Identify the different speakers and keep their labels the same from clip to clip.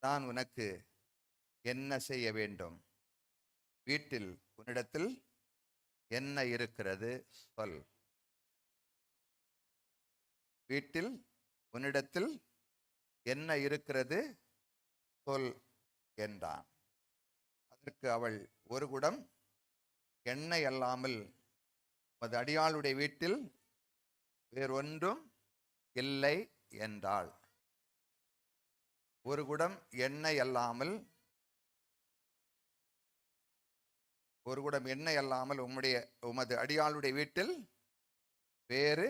Speaker 1: நான் உனக்கு என்ன செய்ய வேண்டும்? வீட்டில் உன்னிடத்தில் என்ன இருக்கிறது சொல். வீட்டில் உன்னிடத்தில் என்ன இருக்கிறது சொல் என்றான். அதற்கு அவள், ஒரு குடம் எண்ணெய் அல்லாமல் உமது அடியாளுடைய வீட்டில் வேறொன்றும் இல்லை என்றாள். ஒரு குடம் எண்ணெய் அல்லாமல் உமது அடியாளுடைய வீட்டில் வேறு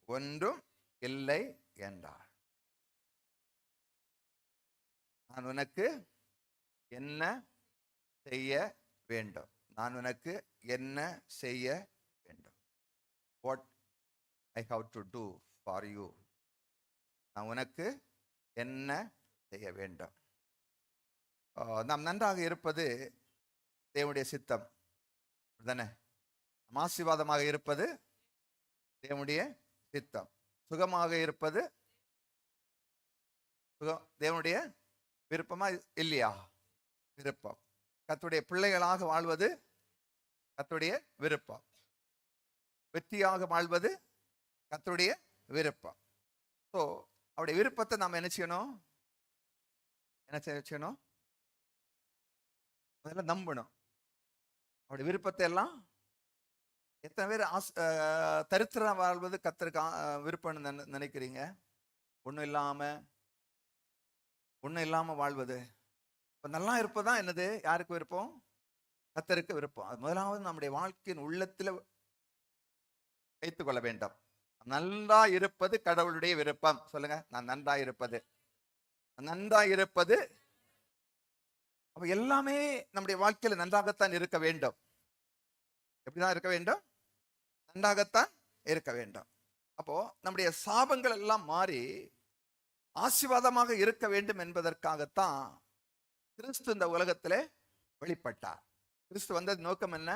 Speaker 1: ஒன்றும் இல்லை என்றாள். நான் உனக்கு என்ன செய்ய வேண்டும்? நான் உனக்கு என்ன செய்ய வேண்டும்? What I have to do for you? நான் உனக்கு என்ன செய்ய வேண்டும்? நாம் நன்றாக இருப்பது தேவனுடைய சித்தம் தானே. ஆசீர்வாதமாக இருப்பது தேவனுடைய சித்தம். சுகமாக இருப்பது தேவனுடைய விருப்பமா இல்லையா? விருப்பம். கர்த்தருடைய பிள்ளைகளாக வாழ்வது கர்த்தருடைய விருப்பம். வெற்றியாக வாழ்வது கர்த்தருடைய விருப்பம். ஸோ அவருடைய விருப்பத்தை நாம் என்ன செய்யணும்? முதல்ல நம்பணும். அவருடைய விருப்பத்தை எல்லாம். எத்தனை பேர் தரித்திரம் வாழ்வது கர்த்தருக்கு விருப்பம்னு நினைக்கிறீங்க? ஒன்றும் இல்லாம வாழ்வது. இப்போ நல்லா இருப்பதான் என்னது? யாருக்கு விருப்பம்? கர்த்தருக்கு விருப்பம். அது முதலாவது நம்முடைய வாழ்க்கையின் உள்ளத்தில் வைத்துக் கொள்ள வேண்டும். நன்றா இருப்பது கடவுளுடைய விருப்பம். சொல்லுங்க, நான் நன்றா இருப்பது. அப்ப எல்லாமே நம்முடைய வாழ்க்கையில நன்றாகத்தான் இருக்க வேண்டும். எப்படிதான் இருக்க வேண்டும்? நன்றாகத்தான் இருக்க வேண்டும். அப்போ நம்முடைய சாபங்கள் எல்லாம் மாறி ஆசீர்வாதமாக இருக்க வேண்டும் என்பதற்காகத்தான் கிறிஸ்து இந்த உலகத்திலே வெளிப்பட்டார். கிறிஸ்து வந்தது நோக்கம் என்ன?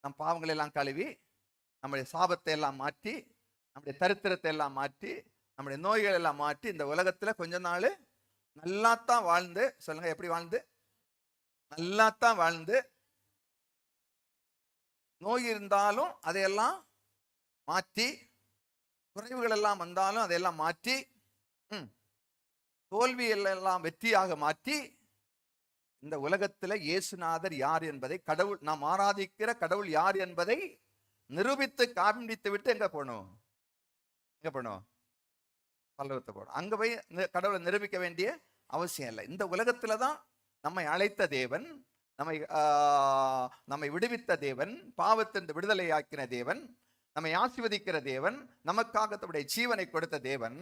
Speaker 1: நம் பாவங்களை எல்லாம் கழுவி, நம்முடைய சாபத்தை எல்லாம் மாற்றி, நம்முடைய தரித்திரத்தை எல்லாம் மாற்றி, நம்முடைய நோய்கள் எல்லாம் மாற்றி, இந்த உலகத்துல கொஞ்ச நாள் நல்லாத்தான் வாழ்ந்து, சொல்லுங்க எப்படி வாழ்ந்து? நல்லாத்தான் வாழ்ந்து, நோய் இருந்தாலும் அதையெல்லாம் மாற்றி, குறைவுகள் எல்லாம் வந்தாலும் அதையெல்லாம் மாற்றி, தோல்வி எல்லாம் வெற்றியாக மாற்றி, இந்த உலகத்துல இயேசுநாதர் யார் என்பதை, கடவுள் நாம் ஆராதிக்கிற கடவுள் யார் என்பதை நிரூபித்து காண்பித்து விட்டு எங்க போகணும்? பல்லவத்தை போகணும். அங்க போய் கடவுளை நிரூபிக்க வேண்டிய அவசியம் இல்லை. இந்த உலகத்துலதான் நம்மை அழைத்த தேவன், நம்மை விடுவித்த தேவன், பாவத்திலிருந்து விடுதலையாக்கின தேவன், நம்மை ஆசீர்வதிக்கிற தேவன், நமக்காக தன்னுடைய ஜீவனை கொடுத்த தேவன்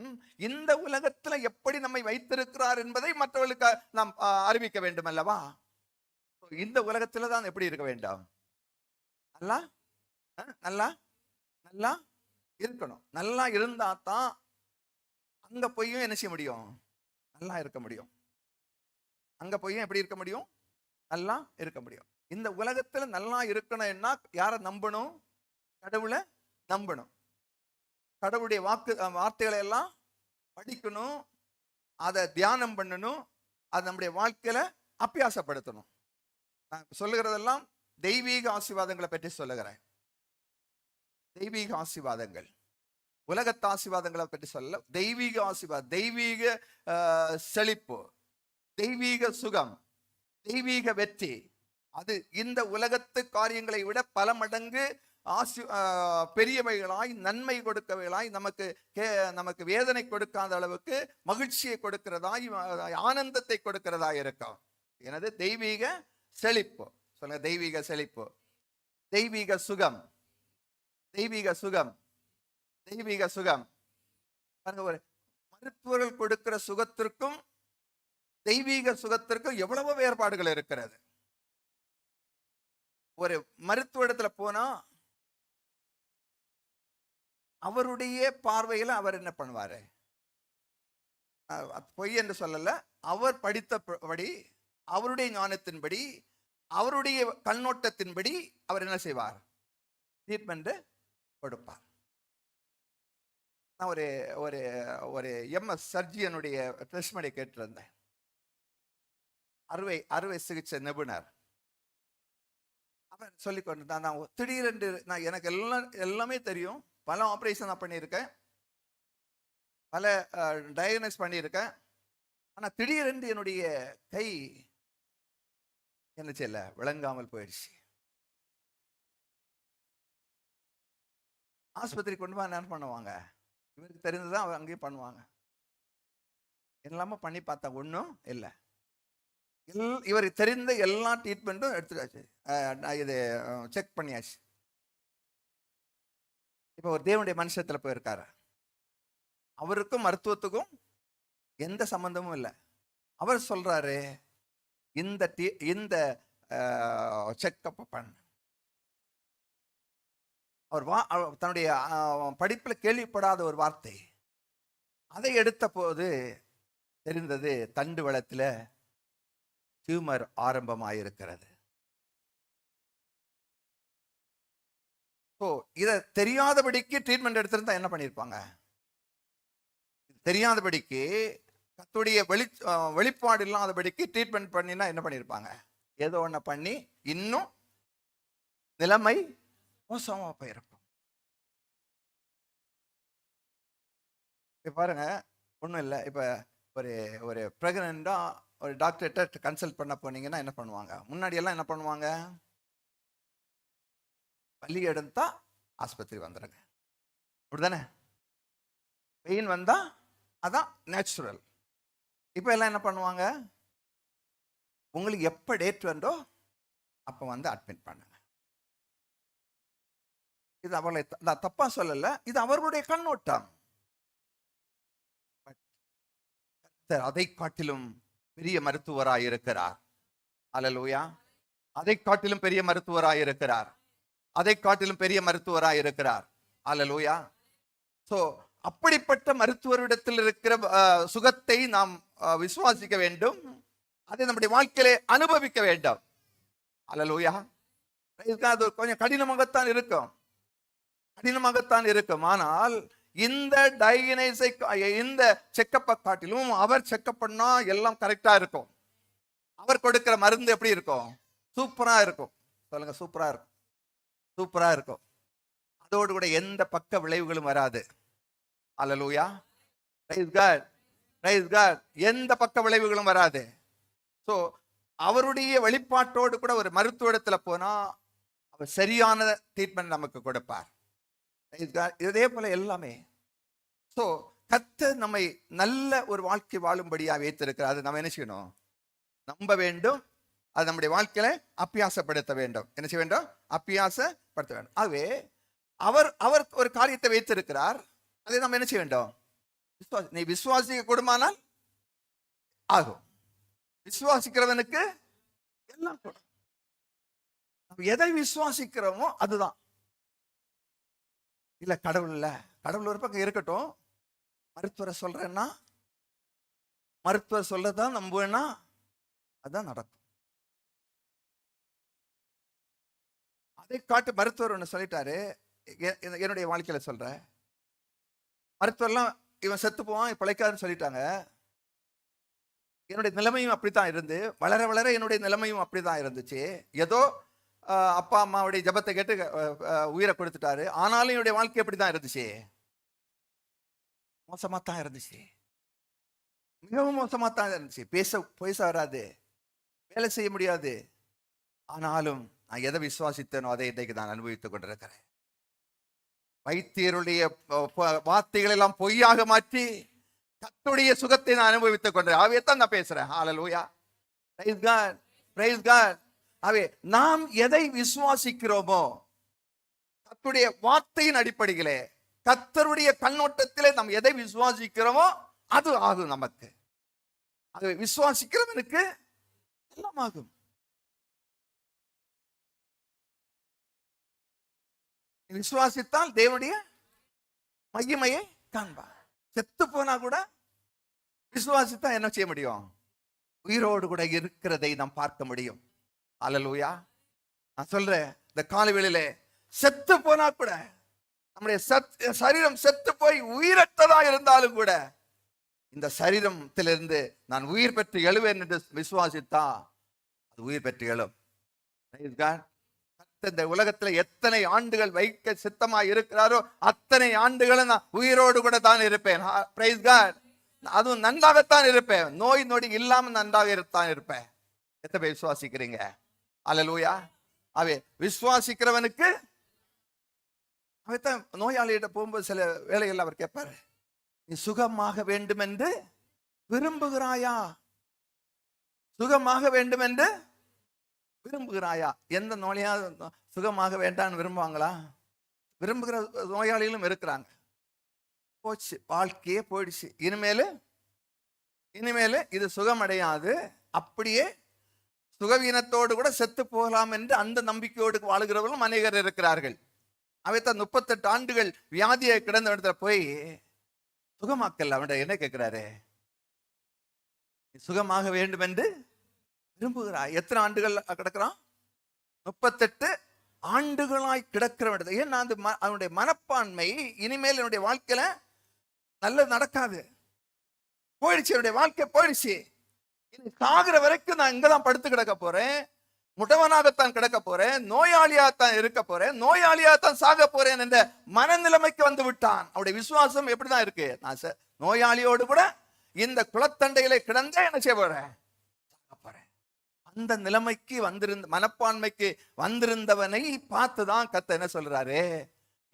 Speaker 1: இந்த உலகத்துல எப்படி நம்மை வைத்திருக்கிறார் என்பதை மற்றவர்களுக்கு நாம் அறிவிக்க வேண்டும் அல்லவா? இந்த உலகத்துல தான் எப்படி இருக்க வேண்டும்? நல்லா இருக்கணும். நல்லா இருந்தா தான் அங்க போயும் என்ன செய்ய முடியும்? நல்லா இருக்க முடியும். அங்க போயும் எப்படி இருக்க முடியும்? நல்லா இருக்க முடியும். இந்த உலகத்துல நல்லா இருக்கணும்னா யாரை நம்பணும்? கடவுளை நம்பணும். கடவுளுடைய வார்த்தைகளை எல்லாம் படிக்கணும், அதை தியானம் பண்ணணும், அது நம்முடைய வாழ்க்கையில அபியாசப்படுத்தணும். நான் சொல்லுகிறதெல்லாம் தெய்வீக ஆசீர்வாதங்களை பற்றி சொல்லுகிறேன். தெய்வீக ஆசீர்வாதங்கள், உலகத்து ஆசீர்வாதங்களை பற்றி சொல்ல. தெய்வீக ஆசீர்வாதம், தெய்வீக செழிப்பு, தெய்வீக சுகம், தெய்வீக வெற்றி, அது இந்த உலகத்து காரியங்களை விட பல மடங்கு பெரியவைகளாய், நன்மை கொடுக்கவைகளாய், நமக்கு வேதனை கொடுக்காத அளவுக்கு மகிழ்ச்சியை கொடுக்கிறதாய், ஆனந்தத்தை கொடுக்கிறதாய் இருக்கும். எனது தெய்வீக செழிப்பு. சொல்லுங்க, தெய்வீக செழிப்பு, தெய்வீக சுகம், தெய்வீக சுகம், தெய்வீக சுகம். ஒரு மருத்துவர்கள் கொடுக்கிற சுகத்திற்கும் தெய்வீக சுகத்திற்கும் எவ்வளவோ வேறுபாடுகள் இருக்கிறது. ஒரு மருத்துவ இடத்துல போனா அவருடைய பார்வையில அவர் என்ன பண்ணுவாரு? பொய் என்று சொல்லல, அவர் படித்தபடி, அவருடைய ஞானத்தின்படி, அவருடைய கண்ணோட்டத்தின்படி அவர் என்ன செய்வார்? ட்ரீட்மெண்ட் கொடுப்பார். நான் ஒரு ஒரு ஒரு எம்எஸ் சர்ஜியனுடைய டெஸ்ட்மடி கேட்டிருந்தேன். அறுவை சிகிச்சை நிபுணர். அவன் சொல்லி கொண்டிருந்தான், நான் திடீரென்று எனக்கு எல்லாமே தெரியும், பல ஆப்ரேஷன் நான் பண்ணியிருக்கேன், பல டயக்னோஸ் பண்ணியிருக்கேன். ஆனால் திடீரென்று என்னுடைய கை என்ன செய்யல, விளங்காமல் போயிடுச்சு. ஆஸ்பத்திரி கொண்டு போய் என்ன பண்ணுவாங்க, இவருக்கு தெரிந்ததான் அவங்க அங்கேயும் பண்ணுவாங்க. எல்லாமே பண்ணி பார்த்தா ஒன்றும் இல்லை. இவருக்கு தெரிந்த எல்லா ட்ரீட்மெண்ட்டும் எடுத்துக்காச்சு, இது செக் பண்ணியாச்சு. இப்போ ஒரு தேவனுடைய மனுஷத்துல போயிருக்காரு. அவருக்கும் மருத்துவத்துக்கும் எந்த சம்பந்தமும் இல்லை. அவர் சொல்றாரு, இந்த செக்கப் பண்ண. அவர் தன்னுடைய படிப்பில் கேள்விப்படாத ஒரு வார்த்தை, அதை எடுத்த போது தெரிந்தது, தண்டு வளத்தில் டியூமர் ஆரம்பமாயிருக்கிறது. இதை தெரியாதபடிக்கு ட்ரீட்மெண்ட் எடுத்திருந்தா என்ன பண்ணியிருப்பாங்க? தெரியாதபடிக்கு, கர்த்தருடைய வெளிப்பாடு இல்லாதபடிக்கு ட்ரீட்மெண்ட் பண்ணினா என்ன பண்ணியிருப்பாங்க? ஏதோ ஒன்று பண்ணி இன்னும் நிலைமை மோசமா போயிருக்கும். இப்ப பாருங்க, ஒன்றும் இல்லை. இப்போ ஒரு பிரெக்னண்டா ஒரு டாக்டர்கிட்ட கன்சல்ட் பண்ண போனீங்கன்னா என்ன பண்ணுவாங்க? முன்னாடி எல்லாம் என்ன பண்ணுவாங்க? வலி எடுத்தா ஆஸ்பத்திரி வந்துடுங்க, அப்படிதானே? பெயின் வந்தா அதான் நேச்சுரல். இப்போ எல்லாம் என்ன பண்ணுவாங்க? உங்களுக்கு எப்போ டேட் வந்தோ அப்போ வந்து அட்மிட் பண்ணுங்க. இது அவளை நான் தப்பா சொல்லல, இது அவர்களுடைய கண்ணோட்டம். அதை காட்டிலும் பெரிய மருத்துவராய் இருக்கிறார். அல்லேலூயா. அதை காட்டிலும் பெரிய மருத்துவராய் இருக்கிறார். அதை காட்டிலும் பெரிய மருத்துவராய் இருக்கிறார். அல்லேலூயா. சோ அப்படிப்பட்ட மருத்துவரிடத்தில் இருக்கிற சுகத்தை நாம் விசுவாசிக்க வேண்டும், அதை நம்முடைய வாழ்க்கையிலே அனுபவிக்க வேண்டும். அல்லேலூயா. அது கொஞ்சம் கடினமாகத்தான் இருக்கும். ஆனால் இந்த டயக்னைஸை, இந்த செக்கப்பை காட்டிலும் அவர் செக்கப் பண்ணா எல்லாம் கரெக்டா இருக்கும். அவர் கொடுக்கிற மருந்து எப்படி இருக்கும்? சூப்பரா இருக்கும். சொல்லுங்க, சூப்பரா இருக்கும். அதோடு கூட எந்த பக்க விளைவுகளும் வராது. அல்லேலூயா. Praise God. எந்த பக்க விளைவுகளும் வராது. சோ அவருடைய வெளிப்பாட்டோடு கூட ஒரு மருத்துவ போனா அவர் சரியான ட்ரீட்மெண்ட் நமக்கு கொடுப்பார். இதே போல எல்லாமே. சோ கர்த்தர் நம்மை நல்ல ஒரு வாழ்க்கை வாழும்படியா வைத்திருக்கிறார். அது நம்ம என்ன செய்யணும்? நம்ப வேண்டும். அது நம்முடைய வாழ்க்கையில அபியாசப்படுத்த வேண்டும். என்ன செய்ய வேண்டும்? அபியாசப்படுத்த வேண்டும். ஆகவே அவர் ஒரு காரியத்தை வைத்திருக்கிறார், அதை நம்ம என்ன செய்ய வேண்டும்? நீ விசுவாசிக்க கூடுமானால் ஆகும். விசுவாசிக்கிறவனுக்கு எல்லாம் கூடும். எதை விசுவாசிக்கிறோமோ அதுதான். இல்ல கடவுள் ஒரு பக்கம் இருக்கட்டும், மருத்துவரை சொல்றேன்னா, மருத்துவர் சொல்லதான் நம்புவேன்னா அதான் நடக்கும். அதை காட்டு மருத்துவர் ஒன்று சொல்லிட்டாரு. என்னுடைய வாழ்க்கையில சொல்ற, மருத்துவர்லாம் இவன் செத்து போவான், பிழைக்காதுன்னு சொல்லிட்டாங்க. என்னுடைய நிலைமையும் அப்படித்தான் இருந்து, வளர வளர என்னுடைய நிலைமையும் அப்படிதான் இருந்துச்சு. ஏதோ அப்பா அம்மாவுடைய ஜபத்தை கேட்டு உயிரை கொடுத்துட்டாரு. ஆனாலும் என்னுடைய வாழ்க்கை எப்படிதான் இருந்துச்சு? மோசமா தான் இருந்துச்சு. மிகவும் மோசமா தான் இருந்துச்சு. பேச வராது, வேலை செய்ய முடியாது. ஆனாலும் நான் எதை விசுவாசித்தேனோ அதை இன்றைக்கு நான் அனுபவித்துக் கொண்டிருக்கிறேன். வைத்தியருடைய வார்த்தைகள் எல்லாம் பொய்யாக மாற்றி கர்த்தருடைய சுகத்தை நான் அனுபவித்துக் கொண்டிருக்கிறேன். அவையத்தான் நான் பேசுறேன். Hallelujah. Praise God. Praise God. அவே நாம் எதை விசுவாசிக்கிறோமோ, கர்த்தருடைய வார்த்தையின் அடிப்படையிலே, கர்த்தருடைய கண்ணோட்டத்திலே நாம் எதை விசுவாசிக்கிறோமோ அது ஆகும் நமக்கு. அது விசுவாசிக்கிறவனுக்கு எல்லாம் ஆகும். விசுவாசித்தால் தேவனுடைய மகிமையை காண்பார். செத்து போனா கூட விசுவாசித்தா என்ன செய்ய முடியும்? உயிரோடு கூட இருக்கிறதை நாம் பார்க்க முடியும். அல்லேலூயா. நான் சொல்றேன், இந்த காலை வேளையிலே செத்து போனா கூட நம்முடைய சரீரம் செத்து போய் உயிரற்றதா இருந்தாலும் கூட இந்த சரீரத்திலிருந்து நான் உயிர் பெற்று எழுவேன் என்று விசுவாசித்தா அது உயிர் பெற்று எழும். இந்த உலகத்துல எத்தனை ஆண்டுகள் வைக்க சித்தமாய் இருக்கிறாரோ அத்தனை ஆண்டுகளும் நான் உயிரோடு கூட தான் இருப்பேன். Praise God. அதுவும் நன்றாகத்தான் இருப்பேன். நோய் நொடி இல்லாம நன்றாக இருப்பேன். எத்தனை பேர் விசுவாசிக்கிறீங்க? அல்லேலூயா. அவே விசுவாசிக்கிறவனுக்கு அவன் நோயாளியிட போகும்போது சில வேலைகள் அவர் கேட்பாரு, நீ சுகமாக வேண்டும் என்று விரும்புகிறாயா? சுகமாக வேண்டும் என்று விரும்புகிறாயா? எந்த நோயாளியாவது சுகமாக வேண்டான்னு விரும்புவாங்களா? விரும்புகிற நோயாளிகளும் இருக்கிறாங்க. போச்சு, வாழ்க்கையே போயிடுச்சு, இனிமேல் இது சுகமடையாது, அப்படியே சுகவீனத்தோடு கூட செத்து போகலாம் என்று அந்த நம்பிக்கையோடு வாழுகிறவர்களும் அநேகர் இருக்கிறார்கள். அவைத்தான் 38 ஆண்டுகள் வியாதியை கிடந்த இடத்துல போய் சுகமாக்கல. அவன் என்ன கேட்கிறாரு? சுகமாக வேண்டும் என்று விரும்புகிறாய். எத்தனை ஆண்டுகள் கிடக்கிறான்? 38 ஆண்டுகளாய் கிடக்கிறவன். ஏன்னா அந்த அவனுடைய மனப்பான்மை, இனிமேல் என்னுடைய வாழ்க்கையில நல்லது நடக்காது, போயிடுச்சு, என்னுடைய வாழ்க்கை போயிடுச்சு, இனி சாகிற வரைக்கும் நான் இங்கதான் படுத்து கிடக்க போறேன், முடவனாகத்தான் கிடக்க போறேன், நோயாளியாத்தான் இருக்க போறேன், நோயாளியாத்தான் சாக போறேன் என்ற மனநிலைமைக்கு வந்து விட்டான். அவருடைய விசுவாசம் எப்படிதான் இருக்கு? நான் நோயாளியோடு கூட இந்த குளத்தண்டையிலே கிடந்தே என்ன செய்ய போறேன்? அந்த நிலைமைக்கு மனப்பான்மைக்கு வந்திருந்தவனை பார்த்துதான் கர்த்தர் என்ன சொல்றாரு?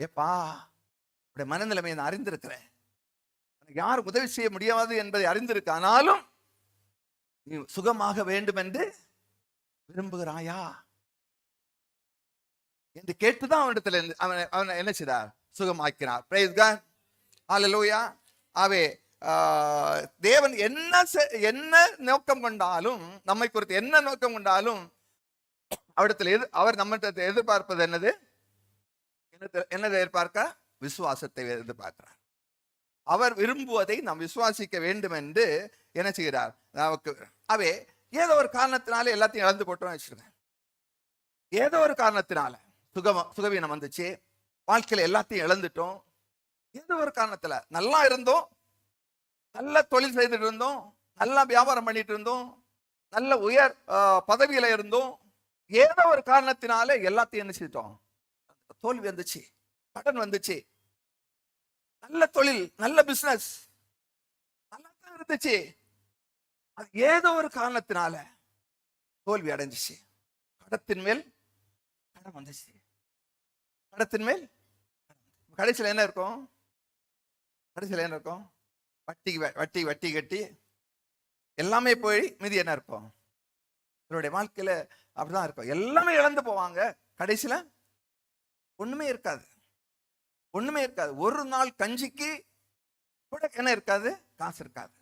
Speaker 1: ஏப்பா, உடைய மனநிலைமையை நான் அறிந்திருக்கிறேன், யாரும் உதவி செய்ய முடியாது என்பதை அறிந்திருக்க, ஆனாலும் நீ சுகமாக வேண்டும் என்று விரும்புகிறாயா என்று கேட்டுதான் அவனிடத்துல அவன் என்ன செய்தார்? சுகமாக்கினார். Praise God. ஹல்லேலூயா. ஆவே தேவன் என்ன நோக்கம் கொண்டாலும், நம்மை குறித்து என்ன நோக்கம் கொண்டாலும், அவர் நம்ம எதிர்பார்ப்பது என்னது? என்னதை எதிர்பார்க்க? விசுவாசத்தை எதிர்பார்க்கிறார். அவர் விரும்புவதை நாம் விசுவாசிக்க வேண்டும் என்று என்ன செய்கிறார்? நமக்கு அவே ஏதோ ஒரு காரணத்தினால எல்லாத்தையும் இழந்து போட்டோம் வச்சிருக்கேன். ஏதோ ஒரு காரணத்தினால சுகவீனம் வந்துச்சு, வாழ்க்கையில எல்லாத்தையும் இழந்துட்டோம். ஏதோ ஒரு காரணத்துல நல்லா இருந்தோம், நல்ல தொழில் செய்துட்டு இருந்தோம், நல்லா வியாபாரம் பண்ணிட்டு இருந்தோம், நல்ல உயர் பதவியில இருந்தோம். ஏதோ ஒரு காரணத்தினால எல்லாத்தையும் என்ன செய்தோம்? தோல்வி வந்துச்சு, கடன் வந்துச்சு, நல்ல தொழில், நல்ல பிசினஸ் நல்லா தான் இருந்துச்சு, அது ஏதோ ஒரு காரணத்தினால தோல்வி அடைஞ்சிச்சு. கடத்தின் மேல் கடன் வந்துச்சு, கடத்தின் மேல் கடைசியில் என்ன இருக்கும்? கடைசியில் என்ன இருக்கும்? வட்டி வட்டி கட்டி எல்லாமே போய் மீதி என்ன இருக்கும்? இவருடைய வாழ்க்கையில அப்படிதான் இருக்கும். எல்லாமே இழந்து போவாங்க, கடைசியில ஒண்ணுமே இருக்காது, ஒண்ணுமே இருக்காது. ஒரு நாள் கஞ்சிக்கு கூட என்ன இருக்காது? காசு இருக்காது.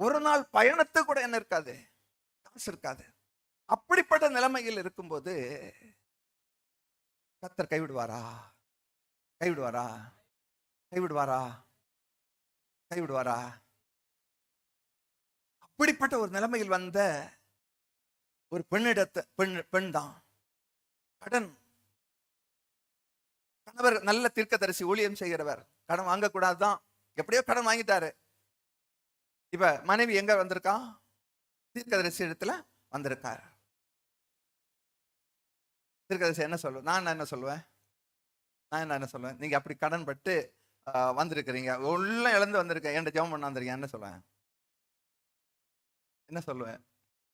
Speaker 1: ஒரு நாள் பயணத்துக்கு கூட என்ன இருக்காது? காசு இருக்காது. அப்படிப்பட்ட நிலைமையில் இருக்கும்போது கர்த்தர் கைவிடுவாரா? கைவிடுவாரா? கைவிடுவாரா? கைவிடுவாரா? அப்படிப்பட்ட ஒரு நிலைமையில் வந்த ஒரு பெண் தான் கடன். கணவர் நல்ல தீர்க்கதரிசி, ஊழியம் செய்கிறவர், கடன் வாங்கக்கூடாதுதான், எப்படியோ கடன் வாங்கிட்டாரு. இப்ப மனைவி எங்க வந்திருக்கா? தீர்க்கதரிசி இடத்துல வந்திருக்காரு. தீர்க்கதரிசி என்ன சொல்லுவேன்? நான் என்ன சொல்லுவேன்? நீங்க அப்படி கடன் பட்டு வந்திருக்கிறீங்க, உள்ள இழந்து வந்திருக்கேன், என்கிட்ட ஜெபம் பண்ண வந்திருக்கேன், என்ன சொல்லுவேன்?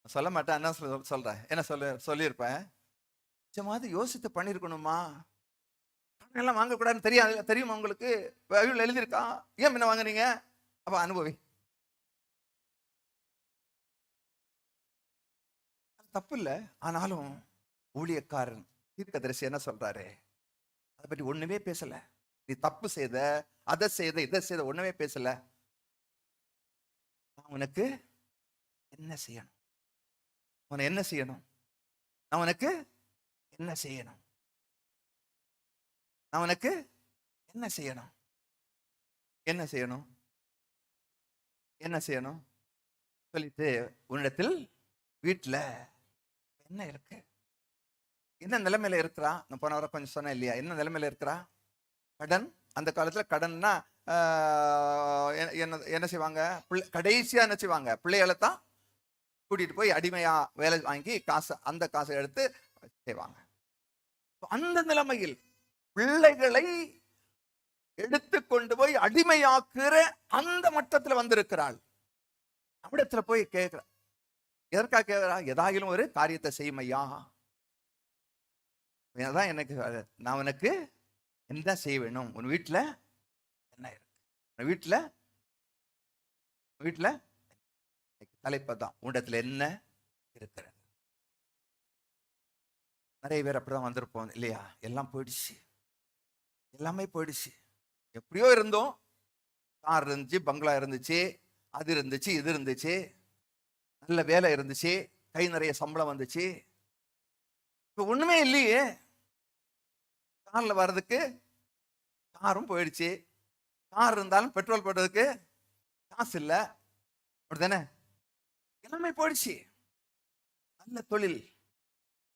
Speaker 1: சொல்ல மாட்டேன். என்ன சொல்றேன்? என்ன சொல்லியிருப்பேன்? நிச்சயமாவது யோசித்து பண்ணிருக்கணுமா? எல்லாம் வாங்கக்கூடாதுன்னு தெரியுமா உங்களுக்கு? எழுதியிருக்கா? ஏன் என்ன வாங்குறீங்க? அப்ப அனுபவி. தப்பு இல்லை, ஆனாலும் ஊழியக்காரன் தீர்க்கதரிசி என்ன சொல்றாரு? அதை பற்றி ஒண்ணுமே பேசல. நீ தப்பு செய்த, அதை செய்த, இதை செய்த, ஒண்ணுமே பேசல. நான் உனக்கு என்ன செய்யணும்? உன என்ன செய்யணும்? நான் உனக்கு என்ன செய்யணும்? நான் உனக்கு என்ன செய்யணும்? என்ன செய்யணும்? என்ன செய்யணும் சொல்லிட்டு, உன்னிடத்தில் வீட்டுல என்ன இருக்கு? என்ன நிலைமையில இருக்கிறா? நான் போன வர கொஞ்சம் சொன்னேன் இல்லையா? என்ன நிலைமையில இருக்கிறா? கடன் அந்த காலத்துல கடன்னா என்ன செய்வாங்க, கடைசியா என்ன செய்வாங்க, பிள்ளைகளை தான் கூட்டிட்டு போய் அடிமையா வேலை வாங்கி காசு, அந்த காசை எடுத்து செய்வாங்க. அந்த நிலைமையில் பிள்ளைகளை எடுத்து கொண்டு போய் அடிமையாக்குற அந்த மட்டத்தில் வந்திருக்கிறாள். நம்மிடத்துல போய் கேட்கிற, எதற்காக கேட்கிறா? ஏதாயிலும் ஒரு காரியத்தை செய்யுமையா, எனக்கு நான் உனக்கு என்ன செய்ய வேணும், உன் வீட்டுல என்ன இருக்கு, உன் வீட்டுல தலைப்பதான் உன்னிடத்துல என்ன இருக்கிறது. நிறைய பேர் அப்படிதான் வந்திருப்போம் இல்லையா? எல்லாம் போயிடுச்சு, எல்லாமே போயிடுச்சு. எப்படியோ இருந்தோம், கார் இருந்துச்சு, பங்களா இருந்துச்சு, அது இருந்துச்சு, இது இருந்துச்சு, நல்ல வேலை இருந்துச்சு, கை நிறைய சம்பளம் வந்துச்சு. இப்ப ஒண்ணுமே இல்லையே. கார்ல வர்றதுக்கு காரும் போயிடுச்சு, கார் இருந்தாலும் பெட்ரோல் போடுறதுக்கு காசு இல்லை, அப்படிதானே? எல்லாமே போயிடுச்சு. நல்ல தொழில்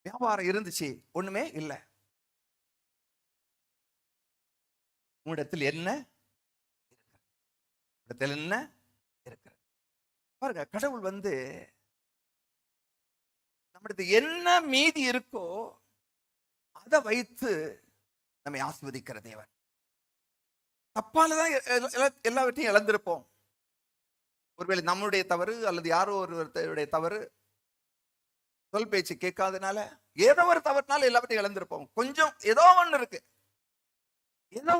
Speaker 1: வியாபாரம் இருந்துச்சு, ஒண்ணுமே இல்லை. உன்னிடத்தில் என்ன இருக்கிறது பாருங்க. கடவுள் நம்மிடத்தில் என்ன மீதி இருக்கோ அதை வைத்து நம்மை ஆசீர்வதிக்கிற தேவன். தப்பாலதான் எல்லாவற்றையும் இழந்திருப்போம். ஒருவேளை நம்முடைய தவறு அல்லது யாரோ ஒருவருடைய தவறு, சொல் பேச்சு கேட்காதனால, ஏதோ ஒரு தவறுனால எல்லாவற்றையும் இழந்திருப்போம். கொஞ்சம் ஏதோ ஒண்ணு இருக்கு, ஏதோ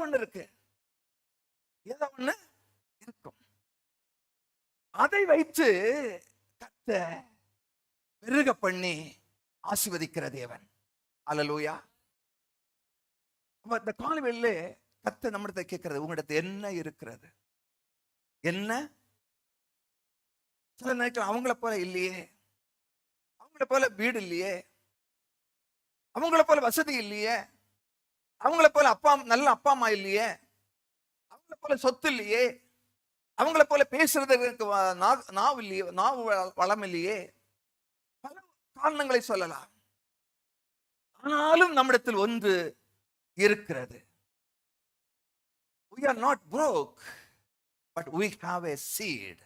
Speaker 1: ஒண்ணு இருக்கும். அதை வைத்து கர்த்தர் பெருக பண்ணி ஆசீர்வதிக்கிற தேவன். அல்லேலூயா. இந்த காலைவேளையிலே கர்த்தர் நம்மிடத்தை கேட்கிறது, உங்களிடத்தில் என்ன இருக்கிறது? என்ன? சில நேரத்தில் அவங்கள போல இல்லையே, அவங்கள போல வீடு இல்லையே, அவங்கள போல வசதி இல்லையே, அவங்கள போல நல்ல அப்பா அம்மா இல்லையே, அவங்கள போல சொத்து இல்லையே, அவங்கள போல பேசுறதுக்கு நாவு இல்லையே, நாவு வளம் இல்லையே, பல காரணங்களை சொல்லலாம். ஆனாலும் நம்மிடத்தில் ஒன்று இருக்கிறது. We are not broke, but we have a seed.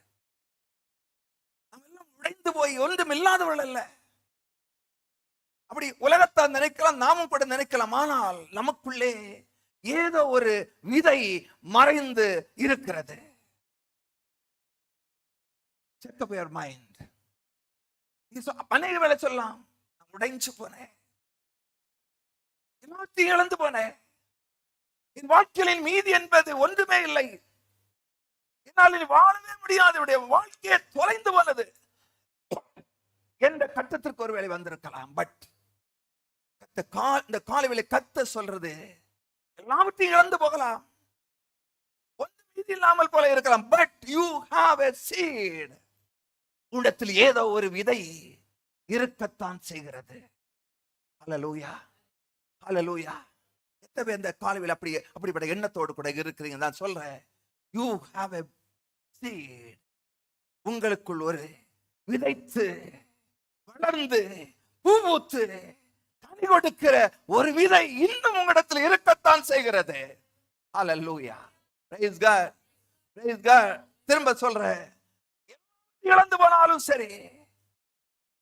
Speaker 1: நாம் எல்லாம் உடைந்து போய் ஒன்றும் இல்லாதவர்கள் அல்ல. அப்படி உலகத்தால் நினைக்கலாம், நாமும் கூட நினைக்கலாம். ஆனால் நமக்குள்ளே ஏதோ ஒரு விதை மறைந்து இருக்கிறது. Check up your mind. அநேக வேளை சொல்லலாம், நான் உடைஞ்சு போனேன், எல்லாத்தையும் இழந்து போனேன், என் வாழ்க்கையின் மீதி என்பது ஒன்றுமே இல்லை, என்னால் இனி வாழவே முடியாது, வாழ்க்கையை தொலைந்து போனது என்ற கட்டத்திற்கு ஒருவேளை வந்திருக்கலாம். பட் இந்த காலைவேளை கர்த்தர் சொல்றது, எல்லாவற்றையும் இழந்து போகலாம், ஒன்று மீதி இல்லாமல் போல இருக்கலாம், but you have a seed. உன்னிடத்தில் ஏதோ ஒரு விதை இருக்கத்தான் செய்கிறது. ஹல்லேலூயா, ஹல்லேலூயா. எத்தனை இந்த காலைவேளை அப்படிப்பட்ட எண்ணத்தோடு கூட இருக்கிறீங்க நான் சொல்றேன். You have a seed. உங்களுக்குள் ஒரு விதைத்து வளர்ந்து பூவுத்து கனி கொடுக்கிற ஒரு விதை இன்னும் உங்களிடத்தில் இருக்கத்தான் செய்கிறது. ஹல்லேலூயா, praise God, praise God. திரும்ப சொல்றேன், இழந்து போனாலும் சரி,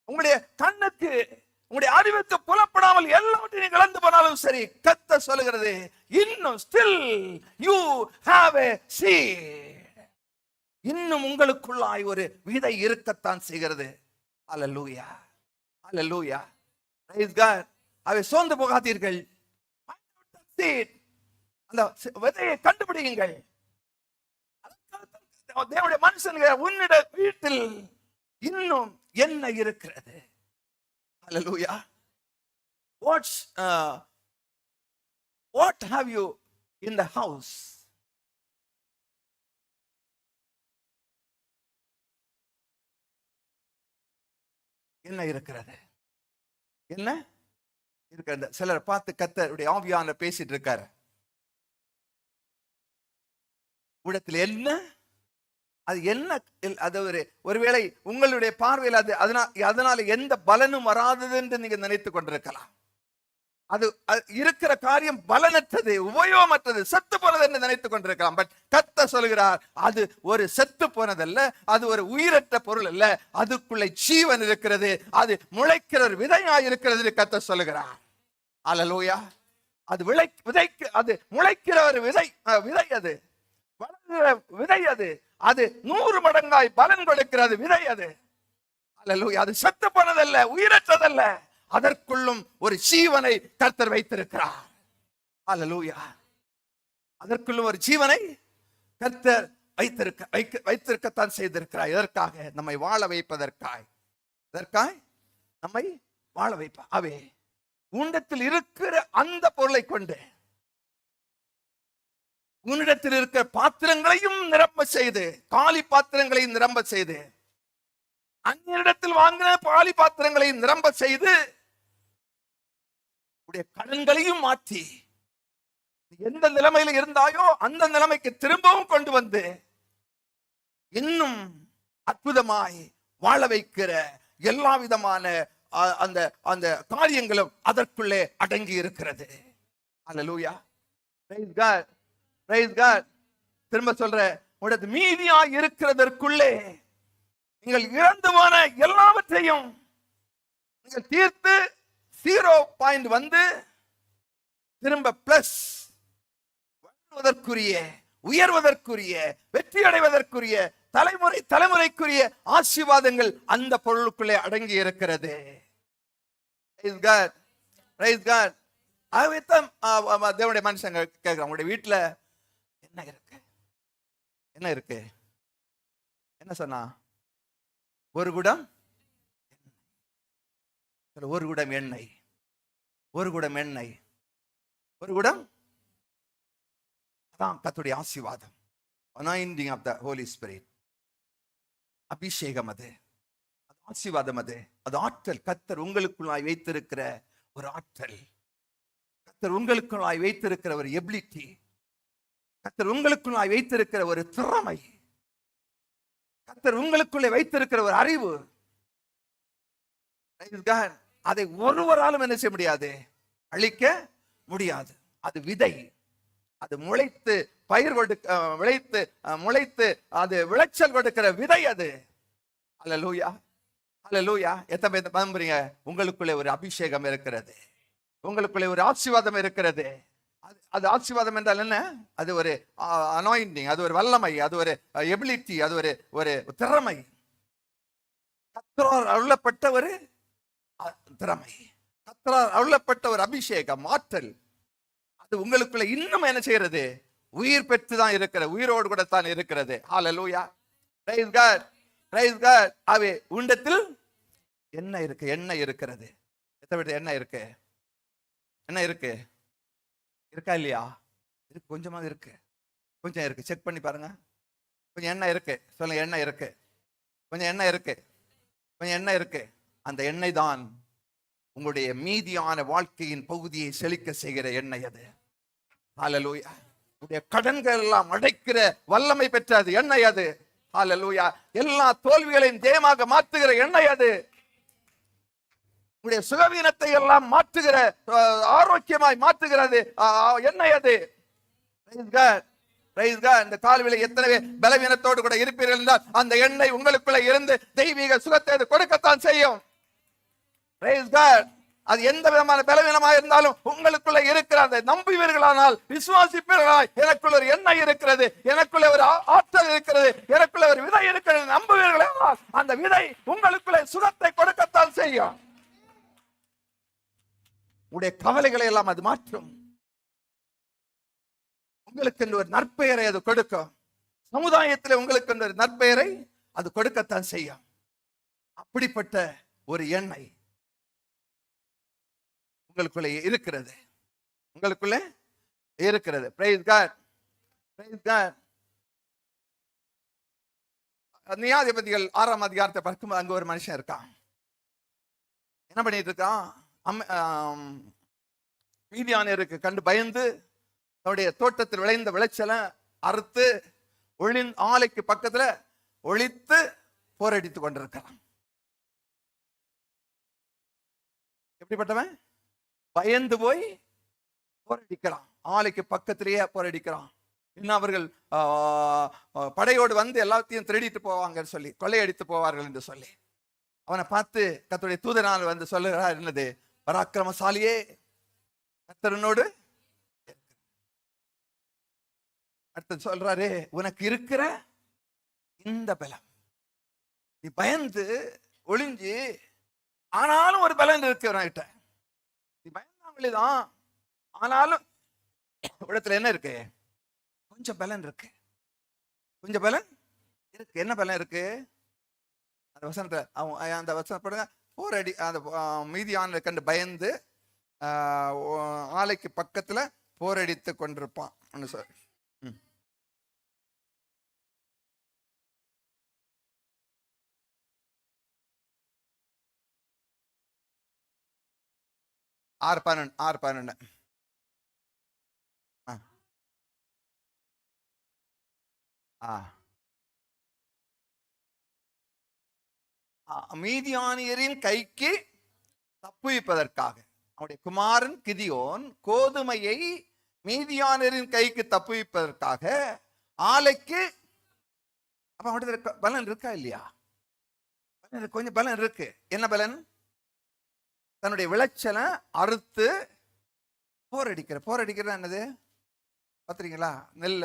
Speaker 1: உங்களுடைய கண்ணுக்கு உங்களுடைய அறிவுக்கு புலப்படாமல் எல்லாவற்றையும் இழந்து போனாலும் சரி, கர்த்தர் சொல்லுகிறது, இன்னும் still you have a seed. இன்னும் உங்களுக்குள்ளாய் ஒரு விதை இருக்கத்தான் செய்கிறது. ஹல்லேலூயா, ஹல்லேலூயா, praise God. அவை சோர்ந்து போகாதீர்கள், அந்த விதையை கண்டுபிடியுங்கள். தேவனுடைய மனுஷன் உன்னிட வீட்டில் இன்னும் என்ன இருக்கிறது? ஹல்லேலூயா. What have you in the house? என்ன இருக்கிறது? என்ன இருக்கிறது? சிலர் பார்த்து கர்த்தருடைய ஆவியானவர் பேசிட்டு இருக்காரு. உடத்தில் என்ன, அது என்ன, அது ஒருவேளை உங்களுடைய பார்வையில் அதனால எந்த பலனும் வராதது என்று நீங்க நினைத்துக் கொண்டிருக்கலாம். அது இருக்கிற காரியம் பலனற்றது, உபயோகமற்றது, செத்து போனது என்று நினைத்துக் கொண்டிருக்கலாம். பட் கர்த்தர் சொல்கிறார், அது ஒரு செத்து போனதல்ல, அது ஒரு உயிரற்ற பொருள் அல்ல, அதுக்குள்ளே ஜீவன் இருக்கிறது, அது முளைக்கிற ஒரு விதையாய் இருக்கிறது என்று கர்த்தர் சொல்கிறார். அல்லேலூயா. அது அது முளைக்கிற ஒரு விதை, அது வளர்கிற விதை, அது 100 மடங்காய் பலன் கொடுக்கிறது விதை அது. அல்லேலூயா. அது செத்து போனதல்ல, உயிரற்றதல்ல, அதற்குள்ளும் ஒரு ஜீவனை கர்த்தர் வைத்திருக்கிறார். அல்லேலூயா. அதற்குள்ளும் ஒரு ஜீவனை கர்த்தர் வைத்திருக்கத்தான் செய்திருக்கிறார். எதற்காக? நம்மை வாழ வைப்பதற்காய். எதற்காய்? நம்மை வாழ வைப்ப. அவே உன்னிடத்தில் இருக்கிற அந்த பொருளை கொண்டு உன்னிடத்தில் இருக்கிற பாத்திரங்களையும் நிரம்ப செய்து, காலி பாத்திரங்களையும் நிரம்ப செய்து, அந்நியரிடத்தில் வாங்கின பாலி பாத்திரங்களையும் நிரம்ப செய்து, உடைய கடன்களையும் மாற்றி, எந்த நிலைமையில் இருந்தாயோ அந்த நிலைமைக்கு திரும்பவும் கொண்டு வந்து இன்னும் அற்புதமாய் வாழ வைக்கிற எல்லா விதமான அந்த அந்த காரியங்களும் அதற்குள்ளே அடங்கி இருக்கிறது. Hallelujah. Praise God. Praise God. திரும்ப சொல்ற, உனது மீதியாய் இருக்கிறதற்குள்ளே நீங்கள் இழந்து போன எல்லாவற்றையும் நீங்கள் தீர்த்து 0 பாயிண்ட் வந்து திரும்ப பிளஸ் வளர்வதற்குரிய, உயர்வதற்குரிய, வெற்றி அடைவதற்குரிய, தலைமுறைக்குரிய ஆசீர்வாதங்கள் அந்த பொருளுக்குள்ளே அடங்கி இருக்கிறது. Praise God. Praise God. தேவனுடைய மனுஷங்க கேட்கிறாங்க, உங்களுடைய வீட்டுல என்ன இருக்கு? என்ன இருக்கு? என்ன சொன்னா? ஒரு குடம், ஒரு குடம் எண்ணெய், ஒரு குடம் எண்ணெய், ஒரு குடம். அதான் கர்த்தருடைய ஆசீர்வாதம். anointing of the Holy Spirit. அபிஷேகம், அது ஆசீர்வாதம், அது ஆற்றல். கர்த்தர் உங்களுக்குள்ளாய் வைத்திருக்கிற ஒரு ஆற்றல், கர்த்தர் உங்களுக்குள்ளாய் வைத்திருக்கிற ஒரு எபிலிட்டி, கர்த்தர் உங்களுக்குள்ளாய் வைத்திருக்கிற ஒரு திறமை, கர்த்தர் உங்களுக்குள்ளே வைத்திருக்கிற ஒரு அறிவு. அதை ஒருவராலும் என்ன செய்ய முடியாது? அழிக்க முடியாது. அது விதை, அது முளைத்து பயிர் முளைத்து அது விளைச்சல் கொடுக்கிற விதை அது. அல்லேலூயா. அல்லேலூயா. எத்தனை பேர் நம்புறீங்க? உங்களுக்குள்ளே ஒரு அபிஷேகம் இருக்கிறது, உங்களுக்குள்ளே ஒரு ஆசீர்வாதம் இருக்கிறது. அது ஆசீர்வாதம் என்றால் என்ன? அது ஒரு அனாயிண்டிங், அது ஒரு வல்லமை, அது ஒரு எபிலிட்டி, அது ஒரு திறமை. கர்த்தரால் அருளப்பட்ட ஒரு திறமை, கர்த்தரால் அருளப்பட்ட ஒரு அபிஷேகம், ஆற்றல். அது உங்களுக்குள்ள இன்னும் என்ன செய்யறது? உயிர் பெற்று தான் இருக்கிற, உயிரோடு கூட தான் இருக்கிறது. Hallelujah. Praise God. Praise God. அவே உண்டத்தில் என்ன இருக்கு? எண்ணெய் இருக்கிறது. எத்தனை எண்ணெய் இருக்கு? என்ன இருக்கு? இருக்கா இல்லையா? இருக்கு. கொஞ்சமாக இருக்கு, கொஞ்சம் இருக்கு. செக் பண்ணி பாருங்க. கொஞ்சம் எண்ணெய் இருக்கு. சொல்லுங்க, எண்ணெய் இருக்கு. கொஞ்சம் எண்ணெய் இருக்கு, கொஞ்சம் எண்ணெய் இருக்கு. அந்த எண்ணெய் தான் உங்களுடைய மீதியான வாழ்க்கையின் பகுதியை செழிக்க செய்கிற எண்ணெய் அது. ஹல்லேலூயா. உங்களுடைய கடன்கள் எல்லாம் அடைக்கிற வல்லமை பெற்ற அது எண்ணெய் அது. ஹல்லேலூயா. எல்லா தோல்விகளையும் ஜெயமாக மாற்றுகிற எண்ணெய் அது. உங்களுடைய சுகவீனத்தை எல்லாம் மாற்றுகிற, ஆரோக்கியமாய் மாற்றுகிறது எண்ணெய் அது. இந்த கால்விலை எத்தனை பலவீனத்தோடு கூட இருப்பீர்கள் என்றால் அந்த எண்ணெய் உங்களுக்குள்ள இருந்து தெய்வீக சுகத்தை அது கொடுக்கத்தான் செய்யும். அது எந்த விதமான பலவீனமாக இருந்தாலும் உங்களுக்குள்ள இருக்கிற அந்த நம்புவீர்களானால், விசுவாசிப்பீர்களால், எனக்குள்ள ஒரு எண்ணெய் இருக்கிறது, எனக்குள்ள ஒரு ஆற்றல் இருக்கிறது, எனக்குள்ள ஒரு விதை இருக்கிறது, நம்புவீர்களானால் அந்த விதை உங்களுக்குள்ள சுகத்தை கொடுக்கத்தான் செய்யும். உங்களுடைய கவலைகளை எல்லாம் அது மாற்றும். உங்களுக்கு ஒரு நற்பெயரை அது கொடுக்கும். சமுதாயத்தில் உங்களுக்கு ஒரு நற்பெயரை அது கொடுக்கத்தான் செய்யும். அப்படிப்பட்ட ஒரு எண்ணெய் உங்களுக்குள்ளே இருக்கிறது, உங்களுக்குள்ளே இருக்கிறது. Praise God. Praise God. நியாயாதிபதிகள் 6ஆம் அதிகாரத்தை பார்க்கும்போது அங்க ஒரு மனுஷன் இருக்கான். என்ன பண்ணிட்டு இருக்கான்? மீதியானியருக்கு கண்டு பயந்து அவருடைய தோட்டத்தில் விளைந்த விளைச்சலை அறுத்து ஆலைக்கு பக்கத்துல ஒளித்து போரடித்துக் கொண்டிருக்கிறான். எப்படிப்பட்டவன்? பயந்து போய் போரடிக்கிறான். ஆலைக்கு பக்கத்திலேயே போரடிக்கிறான். இன்னும் அவர்கள் படையோடு வந்து எல்லாத்தையும் திருடிட்டு போவாங்கன்னு சொல்லி, கொள்ளையடித்து போவார்கள் என்று சொல்லி அவனை பார்த்து கர்த்தருடைய தூதனால் வந்து சொல்லுகிறார், என்னது, பராக்கிரமசாலியே, கர்த்தரனோடு. அடுத்து சொல்றாரு, உனக்கு இருக்கிற இந்த பலம், நீ பயந்து ஒளிஞ்சு, ஆனாலும் ஒரு பலன் இருக்கு உனக்கிட்ட. நீ பயந்தாங்களேதான், ஆனாலும் இடத்துல என்ன இருக்கு? கொஞ்சம் பலன் இருக்கு. கொஞ்சம் பலன் இருக்கு. என்ன பலன் இருக்கு? அந்த வசனத்தை அந்த வசனப்படுங்க. போரடி அந்த மீதியான கண்டு பயந்து ஆலைக்கு பக்கத்துல போரடித்து கொண்டிருப்பான் சார். ஆறு 12 மீதியானியரின் கைக்கு தப்புவிப்பதற்காக அவனுடைய குமாரன் கிதியோன் கோதுமையை மீதியானியரின் கைக்கு தப்புவிப்பதற்காக ஆலைக்கு, அப்ப அவனுடைய பலன் இருக்கா இல்லையா? கொஞ்சம் பலன் இருக்கு. என்ன பலன்? தன்னுடைய விளைச்சலை அறுத்து போரடிக்கிற என்னது பார்த்துறீங்களா? நெல்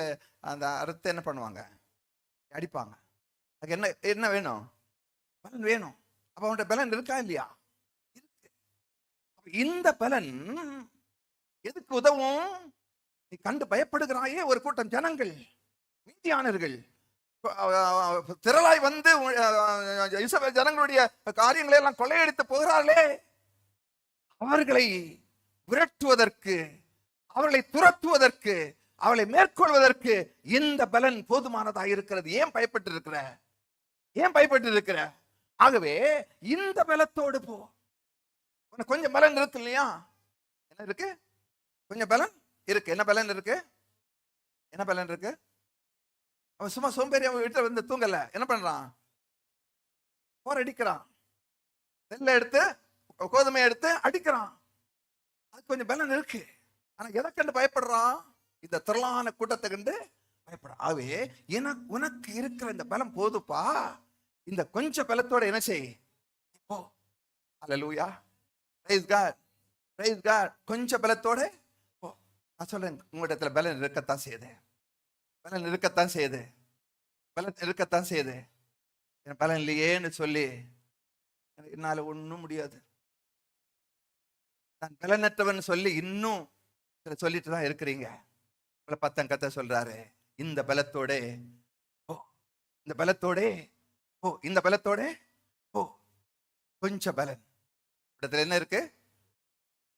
Speaker 1: அந்த அறுத்து என்ன பண்ணுவாங்க? அடிப்பாங்க. அதுக்கு என்ன என்ன வேணும்? பலன் வேணும். அப்ப அவனுடைய பலன் இருக்கா இல்லையா? இருக்கு. இந்த பலன் எதுக்கு உதவும்? நீ கண்டு பயப்படுகிறாயே ஒரு கூட்டம் ஜனங்கள், மீதியானர்கள் திரளாய் வந்து இஸ்ரவேல் ஜனங்களுடைய காரியங்களை எல்லாம் கொள்ளையடித்து போகிறார்களே, அவர்களை விரட்டுவதற்கு, அவர்களை துரத்துவதற்கு, அவளை மேற்கொள்வதற்கு இந்த பலன் போதுமானதாக இருக்கிறது. ஏன் பயப்பட்டு இருக்கிற? ஏன் பயப்பட்டு இருக்கிற? ஆகவே இந்த பலத்தோடு போ. உனக்கு கொஞ்சம் பலன் இருக்கு இல்லையா? என்ன இருக்கு? கொஞ்சம் பலன் இருக்கு. என்ன பலன் இருக்கு? என்ன பலன் இருக்கு? அவன் சும்மா சோம்பேறி அவன் வீட்டுல வந்து தூங்கல. என்ன பண்றான்? போரடிக்கிறான். நெல்லை எடுத்து, கோதுமை எடுத்து அடிக்கிறான். அது கொஞ்சம் பலன் இருக்கு. ஆனா எதை கண்டு பயப்படுறான்? இந்த திரளான கூட்டத்தை கண்டு பயப்படுறான். ஆகவே உனக்கு இருக்கிற இந்த பலம் போதுப்பா, இந்த கொஞ்சம் பலத்தோட என்ன செய்? போ. அல்லேலூயா, பிரைஸ் காட், பிரைஸ் காட். கொஞ்சம் பலத்தோட போ. நான் சொல்றேன், உங்களிடத்துல பலன் இருக்கத்தான் செய்யுது. பலன் இருக்கத்தான் செய்யுது. பலன் இருக்கத்தான் செய்யுது. பலன் இல்லையேன்னு சொல்லி என்னால ஒண்ணும் முடியாது, நான் பலனற்றவன் சொல்லி இன்னும் சொல்லிட்டு தான் இருக்கிறீங்க. பத்தம் கத்த சொல்றாரு, இந்த பலத்தோட ஓ, இந்த பலத்தோட ஓ, இந்த பலத்தோட ஓ. கொஞ்சம் பலன் இடத்துல என்ன இருக்கு?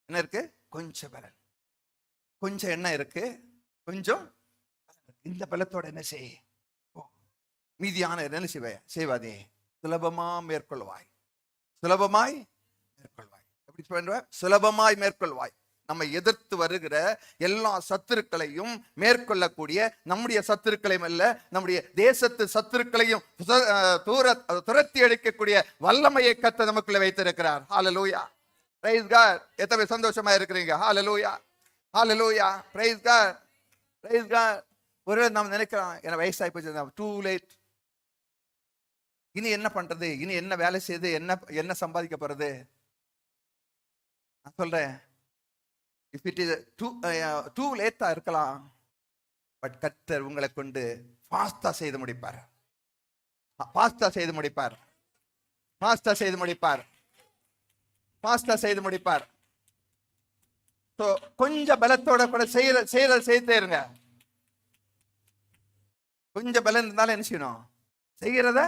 Speaker 1: என்ன இருக்கு? கொஞ்சம் பலன், கொஞ்சம் என்ன இருக்கு? கொஞ்சம். இந்த பலத்தோட என்ன செய்? ஓ, மீதியான என்ன செய்வாதே, சுலபமா மேற்கொள்வாய். சுலபமாய் மேற்கொள்வாய். எப்படி சொல்ற? சுலபமாய் மேற்கொள்வாய். நம்மை எதிர்த்து வருகிற எல்லா சத்துருக்களையும் மேற்கொள்ளக்கூடிய, நம்முடைய சத்துருக்களையும் அல்ல, நம்முடைய தேசத்து சத்துருக்களையும் துரத்தி அடிக்கக்கூடிய வல்லமையை கர்த்தர் நமக்குள்ள வைத்திருக்கிறார். ஹல்லேலூயா, பிரைஸ் காட். எத்தனை சந்தோஷமா இருக்கிறீங்க? ஹல்லேலூயா, ஹல்லேலூயா, பிரைஸ் காட், பிரைஸ் காட். ஒருவேளை நாம் நினைக்கிறோம், என்ன வயசாகி போச்சு, டூ லேட், இனி என்ன பண்றது, இனி என்ன வேலை செய்து என்ன சம்பாதிக்க போறது? நான் சொல்றேன், இஃப் இட் இஸ் டூ லேட்டா இருக்கலாம், பட் கர்த்தர் உங்களை கொண்டு ஃபாஸ்டா செய்து முடிப்பார். ஃபாஸ்டா செய்து முடிப்பார். ஃபாஸ்டா செய்து முடிப்பார். ஃபாஸ்டா செய்து முடிப்பார். ஸோ கொஞ்சம் பலத்தோட கூட செய்தே இருங்க. கொஞ்சம் பலம் இருந்தாலும் என்ன செய்யணும்? செய்கிறத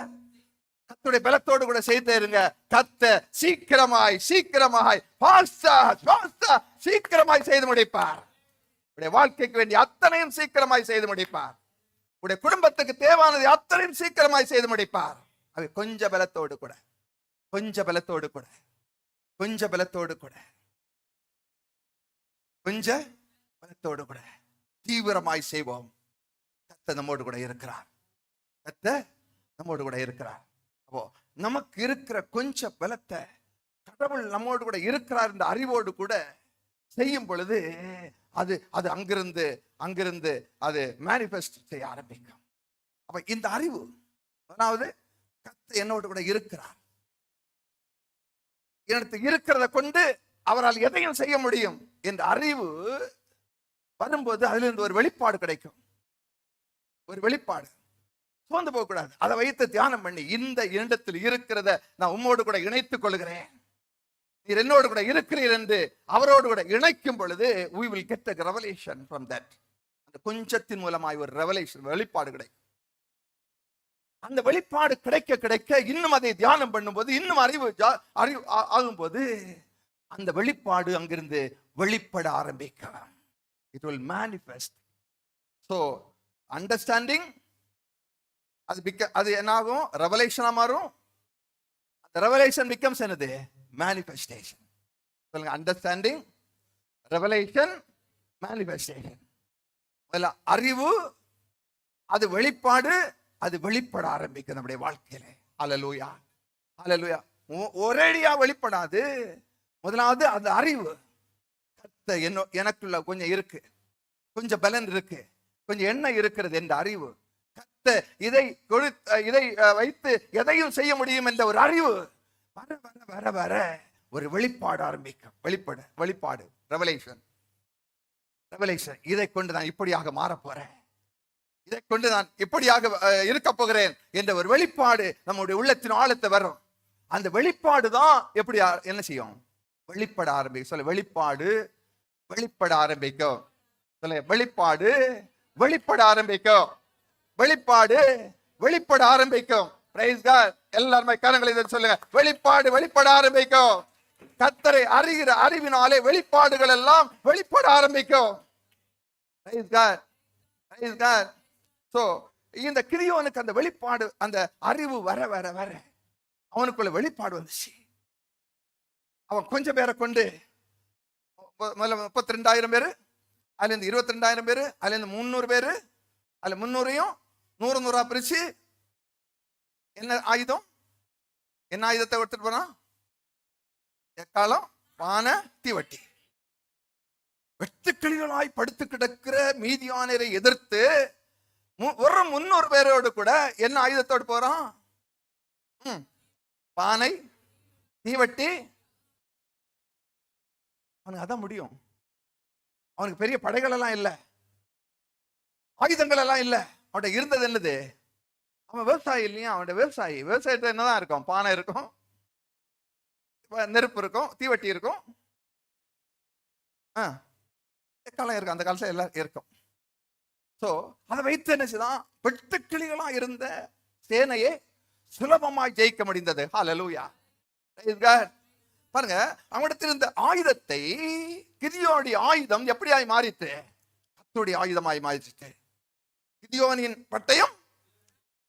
Speaker 1: கர்த்தருடைய பலத்தோடு கூட செய்தே இருங்க. கர்த்தர் சீக்கிரமாய் சீக்கிரமாய் செய்து முடிப்பார். உடைய வாழ்க்கைக்கு வேண்டிய அத்தனையும் சீக்கிரமாய் செய்து முடிப்பார். உடைய குடும்பத்துக்கு தேவையானது அத்தனையும் சீக்கிரமாய் செய்து முடிப்பார். அது கொஞ்சம் பலத்தோடு கூட, கொஞ்சம் பலத்தோடு கூட, கொஞ்சம் பலத்தோடு கூட, கொஞ்சம் பலத்தோடு கூட தீவிரமாய் செய்வோம். கர்த்தர் நம்மோடு கூட இருக்கிறார். கர்த்தர் நம்மோடு கூட இருக்கிறார். அப்போ நமக்கு இருக்கிற கொஞ்சம் பலத்தை கடவுள் நம்மோடு கூட இருக்கிறார் என்ற அறிவோடு கூட செய்யும் பொழுது அது அது அங்கிருந்து அங்கிருந்து அது மேனிஃபெஸ்ட் செய்ய ஆரம்பிக்கும். அப்ப இந்த அறிவு, அதாவது கர்த்தர் என்னோடு கூட இருக்கிறார், எனக்கு இருக்கிறத கொண்டு அவரால் எதையும் செய்ய முடியும் என்ற அறிவு வரும்போது அதிலிருந்து ஒரு வெளிப்பாடு கிடைக்கும். ஒரு வெளிப்பாடு. சோர்ந்து போக கூடாது. அதை வைத்து தியானம் பண்ணி, இந்த இடத்தில் இருக்கிறத நான் உம்மோடு கூட இணைத்துக் கொள்கிறேன், நீர் என்னோடு கூட இருக்கிறீர் என்று அவரோடு கூட இணைக்கும் பொழுது we will get a revelation from that. அந்த கொஞ்சத்தின் மூலமாய் ஒரு ரெவலேஷன், வெளிப்பாடு கிடைக்கும். அந்த வெளிப்பாடு கிடைக்க கிடைக்க இன்னும் அதை தியானம் பண்ணும்போது இன்னும் அறிவு ஆகும்போது அந்த வெளிப்பாடு அங்கிருந்து வெளிப்பட ஆரம்பிக்கும். It will manifest. So understanding அது என்ன ஆகும்? ரெவலேஷனா மாறும். அந்த ரெவலேஷன் becomes என்னது? மேனிஃபெஸ்டேஷன். சொல்லுங்க, அண்டர்ஸ்டாண்டிங், ரெவலேஷன், மேனிஃபெஸ்டேஷன். அறிவு, அது வெளிப்பாடு, அது வெளிப்பட ஆரம்பிக்கும் நம்முடைய வாழ்க்கையில. அல்லேலூயா, அல்லேலூயா. ஒரேடியா வெளிப்படாது. முதலாவது அந்த அறிவு, எனக்குள்ள கொஞ்சம் இருக்கு, கொஞ்சம் பலன் இருக்கு, கொஞ்சம் எண்ணெய் இருக்கிறது என்ற அறிவு, இதை வைத்து எதையும் செய்ய முடியும் என்ற ஒரு அறிவு வர வர வர வர ஒரு வெளிப்பாடு ஆரம்பிக்கும். வெளிப்பாடு, ரெவலேஷன். இதை கொண்டு நான் இப்படியாக மாற போறேன், இதை கொண்டு நான் இப்படியாக இருக்க போகிறேன் என்ற ஒரு வெளிப்பாடு நம்முடைய உள்ளத்தின் ஆழத்தை வரும். அந்த வெளிப்பாடு தான் எப்படி என்ன செய்யும்? வெளிப்பட ஆரம்பிக்கும். சொல்ல, வெளிப்பாடு வெளிப்பட ஆரம்பிக்கும். சொல்ல, வெளிப்பாடு வெளிப்பட ஆரம்பிக்கும். வெளிப்பாடு வெளிப்பட ஆரம்பிக்கும். Praise God. எல்லாருமே கரங்களை சொல்லுங்க, வெளிப்பாடு வெளிப்பட ஆரம்பிக்கும். கர்த்தரை அறிகிற அறிவினாலே வெளிப்பாடுகள் எல்லாம் வெளிப்பட ஆரம்பிக்கும். Praise God, praise God. So இந்த கிதியோனுக்கு அந்த வெளிப்பாடு, அந்த அறிவு வர வர வர அவனுக்குள்ள வெளிப்பாடு வந்துச்சு. அவன் கொஞ்சம் பேரை கொண்டு, முதல்ல 32,000 பேரு, அதுல இருந்து 22,000 பேரு, அதுல இருந்து 300 பேரு, அதுல 300ஐயும் 100 பிரிச்சு என்ன ஆயுதம், என்ன ஆயுதத்தை எடுத்துட்டு போனா? எக்காலம், பானை, தீவட்டி. வெட்டுக்கிளிகளாய் படுத்து கிடக்கிற மீதியானரை எதிர்த்து ஒரு 300 பேரோடு கூட என்ன ஆயுதத்தோடு போறான்? பானை, தீவட்டி. அவனுக்கு அதான் முடியும். அவனுக்கு பெரிய படைகள் எல்லாம் இல்ல, ஆயுதங்கள் எல்லாம் இல்ல. அவன்கிட்ட இருந்தது என்னது? அவன் விவசாயி இல்லையா? அவன்கிட்ட விவசாயத்துல என்னதான் இருக்கும்? பானை இருக்கும், நெருப்பு இருக்கும், தீவட்டி இருக்கும், காலம் இருக்கும். அந்த காலத்துல எல்லாம் இருக்கும். சோ அதை வைத்து என்ன செய்தான்? வெட்டுக்கிளிகளா இருந்த சேனையை சுலபமாய் ஜெயிக்க முடிந்தது. ஹல்லேலூயா. பாருங்க, அவனிடத்தில் இருந்த ஆயுதத்தை, கிதியோனுடைய ஆயுதம் எப்படியாய் மாறிட்டு? கர்த்தருடைய ஆயுதமாய் மாறிட்டு. கிதியோனின் பட்டயம்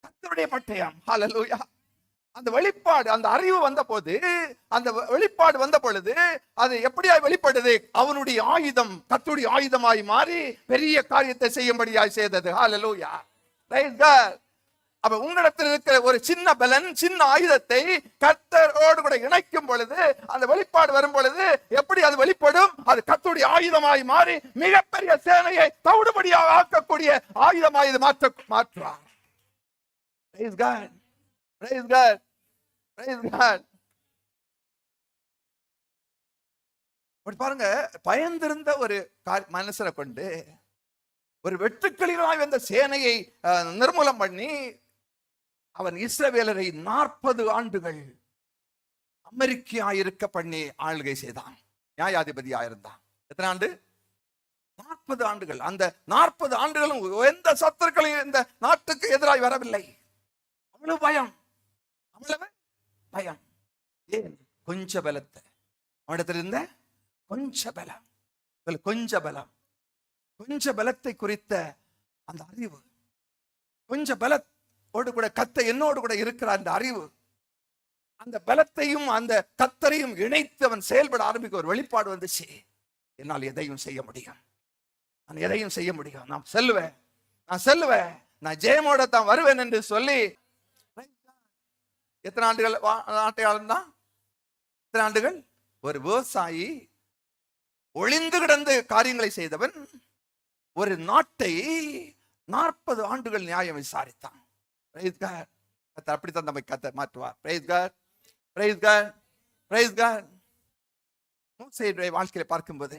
Speaker 1: கர்த்தருடைய பட்டயம். ஹல்லேலூயா. அந்த வெளிப்பாடு, அந்த அறிவு வந்த போது, அந்த வெளிப்பாடு வந்த பொழுது அது எப்படியாய் வெளிப்படுது? அவனுடைய ஆயுதம் கர்த்தருடைய ஆயுதமாய் மாறி பெரிய காரியத்தை செய்யும்படியாய் செய்தது. ஹல்லேலூயா. Praise God. அப்ப உங்களிடத்தில் இருக்கிற ஒரு சின்ன பலன், சின்ன ஆயுதத்தை கர்த்தரோடு கூட இணைக்கும் பொழுது, அந்த வெளிப்பாடு வரும் பொழுது எப்படி அது வெளிப்படும்? அது கர்த்தருடைய ஆயுதமாய் மாறி மிகப்பெரிய சேனையை தவிடுபடியாக ஆக்கக்கூடிய ஆயுதமாய் இது மாற்றுவார். Praise God. Praise God. Praise God. பாருங்க, பயந்திருந்த ஒரு மனுஷரை கொண்டு ஒரு வெட்டுக்கிளிகளாய் வந்த சேனையை நிர்மூலம் பண்ணி அவன் இஸ்ரவேலரை 40 ஆண்டுகள் அமெரிக்கையாயிருக்க பண்ணி ஆளுகை செய்தான். நியாயாதிபதியா இருந்தான். எத்தனை ஆண்டு? 40 ஆண்டுகள். அந்த 40 ஆண்டுகளும் எந்த சத்துருக்களையும் இந்த நாட்டுக்கு எதிராய் வரவில்லை. அவ்வளவு பயம், அவ்வளவு பயம். ஏன்? கொஞ்ச பலத்தை அவனிடத்தில் இருந்த கொஞ்ச பலம், கொஞ்ச பலத்தை குறித்த அந்த அறிவு, கொஞ்ச பலத்தோடு கூட கர்த்தர் என்னோடு கூட இருக்கிற அந்த அறிவு, அந்த பலத்தையும் அந்த கர்த்தரையும் இணைத்து அவன் செயல்பட ஆரம்பிக்க ஒரு வெளிப்பாடு வந்துச்சு. என்னால் எதையும் செய்ய முடியும், நான் எதையும் செய்ய முடியும், நான் செல்லுவேன், நான் ஜெயமோட தான் வருவேன் என்று சொல்லி. எத்தனை ஆண்டுகள் நாட்டை ஆளுந்தான்? எத்தனை ஆண்டுகள்? ஒரு விவசாயி ஒளிந்து கிடந்து காரியங்களை செய்தவன் ஒரு நாட்டை 40 ஆண்டுகள் நியாயம் விசாரித்தான். அப்படித்தான் நம்மை கத்த மாற்றுவார். மோசேயுடைய வாழ்க்கையில பார்க்கும்போது,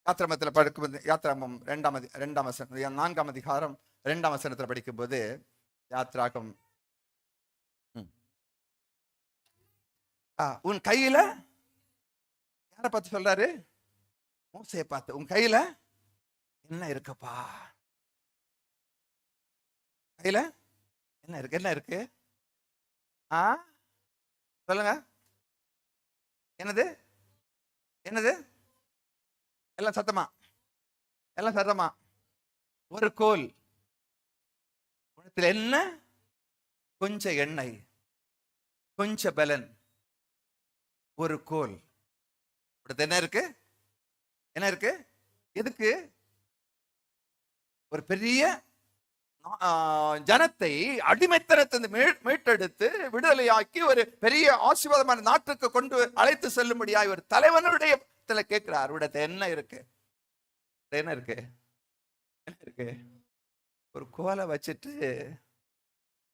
Speaker 1: யாத்திராமத்தில் படிக்கும்போது, யாத்திராமம் 4ஆம் அதிகாரம் 2ஆம் வசனத்தில் படிக்கும்போது, யாத்திராகம் உன் கையில யாரை பார்த்து சொல்றாரு? மோசேயை பார்த்து, உன் கையில என்ன இருக்குப்பா? கையில என்ன இருக்கு? என்ன இருக்கு? சொல்லுங்க. என்னது? என்னது? எல்லாம் சத்தமா. ஒரு கோல். என்ன? கொஞ்சம் எண்ணெய், கொஞ்சம் பலன், ஒரு கோல். என்ன இருக்கு? என்ன இருக்கு? எதுக்கு? ஒரு பெரிய ஜனத்தை அடிமைத்தனத்தை மீட்டெடுத்து விடுதலையாக்கி ஒரு பெரிய ஆசீர்வாதமான நாட்டுக்கு கொண்டு அழைத்து செல்லும்படியாய் ஒரு தலைவனுடைய கேட்கிறார். என்ன இருக்கு? என்ன இருக்கு? என்ன இருக்கு? ஒரு கோலை வச்சுட்டு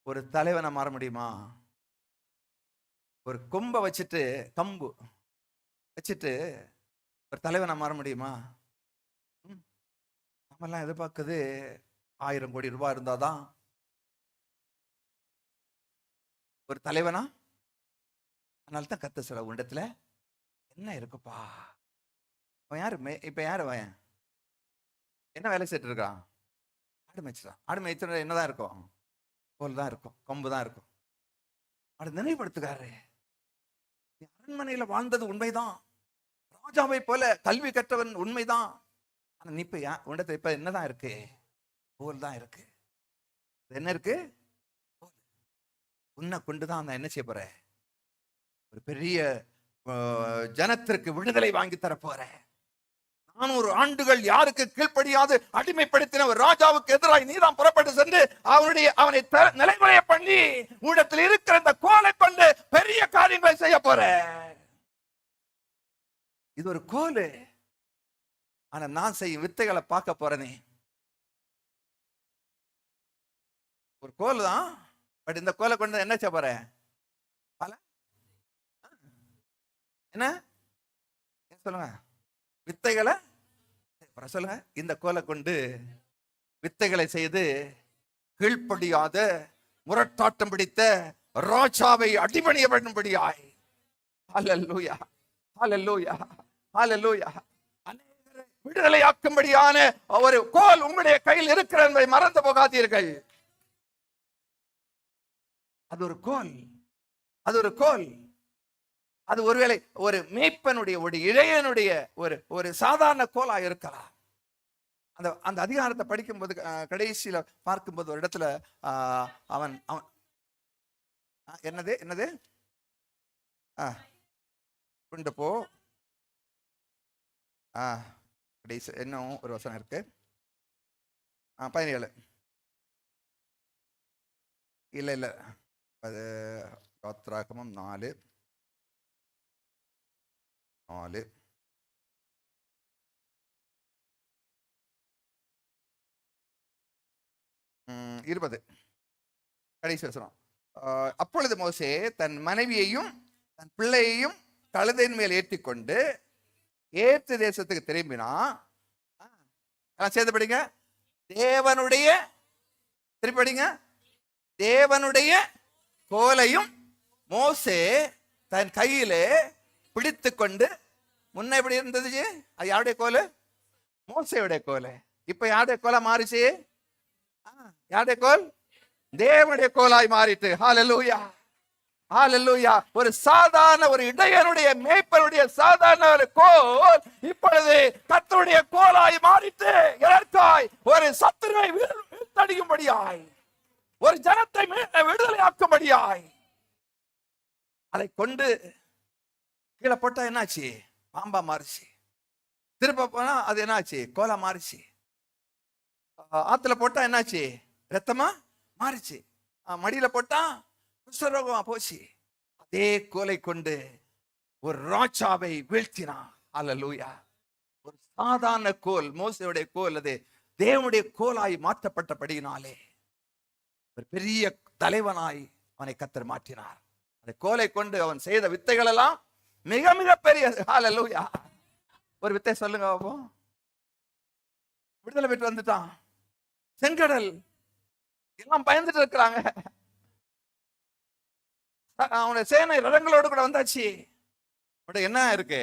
Speaker 1: ஒரு தலைவனை மாற முடியுமா? ஒரு கொம்பை வச்சுட்டு, கம்பு வச்சுட்டு ஒரு தலைவனை மாற முடியுமா? நம்மெல்லாம் எதிர்பார்க்குது 1000 கோடி ரூபாய் இருந்தாதான் ஒரு தலைவனா. அதனால தான் கத்த சொல்ல, உண்டத்துல என்ன இருக்குப்பா? அவன் யாரு? இப்ப யாரு? அவன் என்ன வேலை செய்யிட்டு இருக்கான்? ஆடு மேய்ச்சிட்டான். ஆடு மேய்ச்சா என்னதான் இருக்கும்? கோல் தான் இருக்கும், கொம்பு தான் இருக்கும். அவனை நினைவுபடுத்துக்காரு, அரண்மனையில வாழ்ந்தது உண்மைதான், ராஜாவை போல கல்வி கற்றவன் உண்மைதான். ஆனா நீ இப்ப உண்டத்தை இப்ப என்னதான் இருக்கு? கோல் தான் இருக்கு. என்ன இருக்கு? உன்னை கொண்டுதான் நான் என்ன செய்ய போறேன்? ஒரு பெரிய ஜனத்திற்கு விடுதலை வாங்கி தர போறேன். 400 ஆண்டுகள் யாருக்கு கீழ்ப்படியாது அடிமைப்படுத்தின ஒரு ராஜாவுக்கு எதிராக நீதான் புறப்பட்டு சென்று அவனை நிலைமுறைய பண்ணி உன்னிடத்தில் இருக்கிற இந்த கோலை கொண்டு பெரிய காரியங்களை செய்ய போற. இது ஒரு கோலு. ஆனா நான் செய்யும் வித்தைகளை பார்க்க போறேனே. ஒரு கோல் தான், பட் இந்த கோலை கொண்டு என்ன செய்ய போற? என்ன சொல்லுங்க? வித்தைகளை சொல்லுங்க. இந்த கோலை கொண்டு வித்தைகளை செய்து கீழ்ப்படியாத முரட்டாட்டம் பிடித்த ராஜாவை அடிபணிய பண்ணும்படியாய். ஹல்லேலூயா, ஹல்லேலூயா, ஹல்லேலூயா. அநேகரை விடுதலையாக்கும்படியான ஒரு கோல் உங்களுடைய கையில் இருக்கிற என்பதை மறந்து போகாதீர்கள். அது ஒரு கோல், அது ஒரு கோல். அது ஒருவேளை ஒரு மேய்ப்பனுடைய, ஒரு இளையனுடைய ஒரு சாதாரண கோலா இருக்கலாம். அந்த அதிகாரத்தை படிக்கும்போது கடைசியில பார்க்கும்போது ஒரு இடத்துல அவன் என்னது கொண்டு போ. கடைசி இன்னும் ஒரு வசனம் இருக்கு, 17. இல்ல அது யாத்திராகமம் 4 20 கடைசி வசனம். அப்பொழுது மோசே தன் மனைவியையும் தன் பிள்ளையையும் கழுதையின் மேல் ஏற்றிக்கொண்டு ஏற்று தேசத்துக்கு திரும்பினா. சேர்ந்து படிங்க. தேவனுடைய, திருப்பி படிங்க. தேவனுடைய கோலையும் மோசே தன் கையிலே பிடித்து கொண்டு, முன்ன எப்படி இருந்தது? அது யாருடைய கோலு? மோசேயுடைய கோலு. இப்ப யாருடைய கோலா மாறிச்சு? யாருடைய கோல்? தேவனுடைய கோலாய் மாறிட்டு. ஹல்லேலூயா, ஹல்லேலூயா. ஒரு சாதாரண ஒரு இடையனுடைய மேய்ப்பனுடைய சாதாரண ஒரு கோல் இப்பொழுது கர்த்தருடைய கோலாய் மாறிட்டு எதற்காய்? ஒரு சத்துருவை வீழ்த்தடிக்கும்படியாய், ஒரு ஜனத்தை விடுதலையாக்கும்படியாய். அதை கொண்டு கீழே போட்டா என்னாச்சு? பாம்பா மாறிச்சு. திருப்ப போனா அது என்னாச்சு? கோலா மாறிச்சு. ஆத்துல போட்டா என்னாச்சு? ரத்தமா மாறிச்சு. மடியில போட்டா குஷ்டரோகமா போச்சு. அதே கோலை கொண்டு ஒரு ராஜாவை வீழ்த்தினான். அல்லேலூயா. ஒரு சாதாரண கோல், மோசேயுடைய கோல், அது தேவனுடைய கோலாய் மாற்றப்பட்டபடியினாலே ஒரு பெரிய தலைவனாய் அவனை கர்த்தர் மாற்றினார். அந்த கோலை கொண்டு அவன் செய்த வித்தைகள் எல்லாம் மிக மிக பெரியது. ஹல்லேலூயா. ஒரு வித்தை சொல்லுங்க பாப்போம். விடுதலை பெற்று வந்துட்டான். செங்கடல் எல்லாம் பயந்துட்டு இருக்கிறாங்க. அவனுடைய சேனை ரதங்களோடு கூட வந்தாச்சு. என்ன இருக்கு?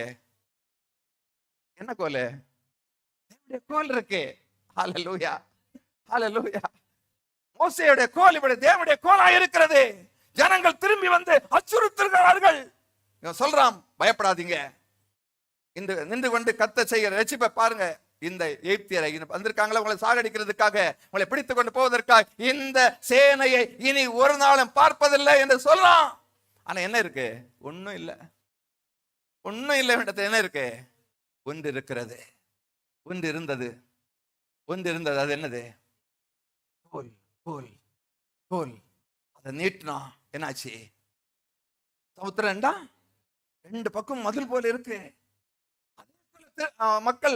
Speaker 1: என்ன கோல்? தேவனுடைய கோல் இருக்கு. ஹல்லேலூயா, ஹல்லேலூயா. மோசேயுடைய கோல் இப்படி தேவனுடைய கோலா இருக்கிறது. ஜனங்கள் திரும்பி வந்து அச்சுறுத்துகிறார்கள். சொல்றான், பயப்படாதீங்க, இந்த நின்று கொண்டு கர்த்தர் செய்கிற ரட்சிப்பை பாருங்க. இந்த எகிப்தியரை வந்திருக்காங்களா உங்களை சாகடிக்கிறதுக்காக, உங்களை பிடித்துக் கொண்டு போவதற்காக, இந்த சேனையை இனி ஒரு நாளும் பார்ப்பதில்லை என்று சொல்றான். ஆனா என்ன இருக்கு? ஒண்ணும் இல்லை, ஒண்ணும் இல்லை. என்ன இருக்கு? ஒன்று இருக்கிறது, ஒன்று இருந்தது, ஒன்று இருந்தது. அது என்னது? கோல், கோல், கோல். அதை நீட்டினா என்னாச்சு? சமுத்திரம் ரெண்டு பக்கம் மதில் போல இருக்கு. மக்கள்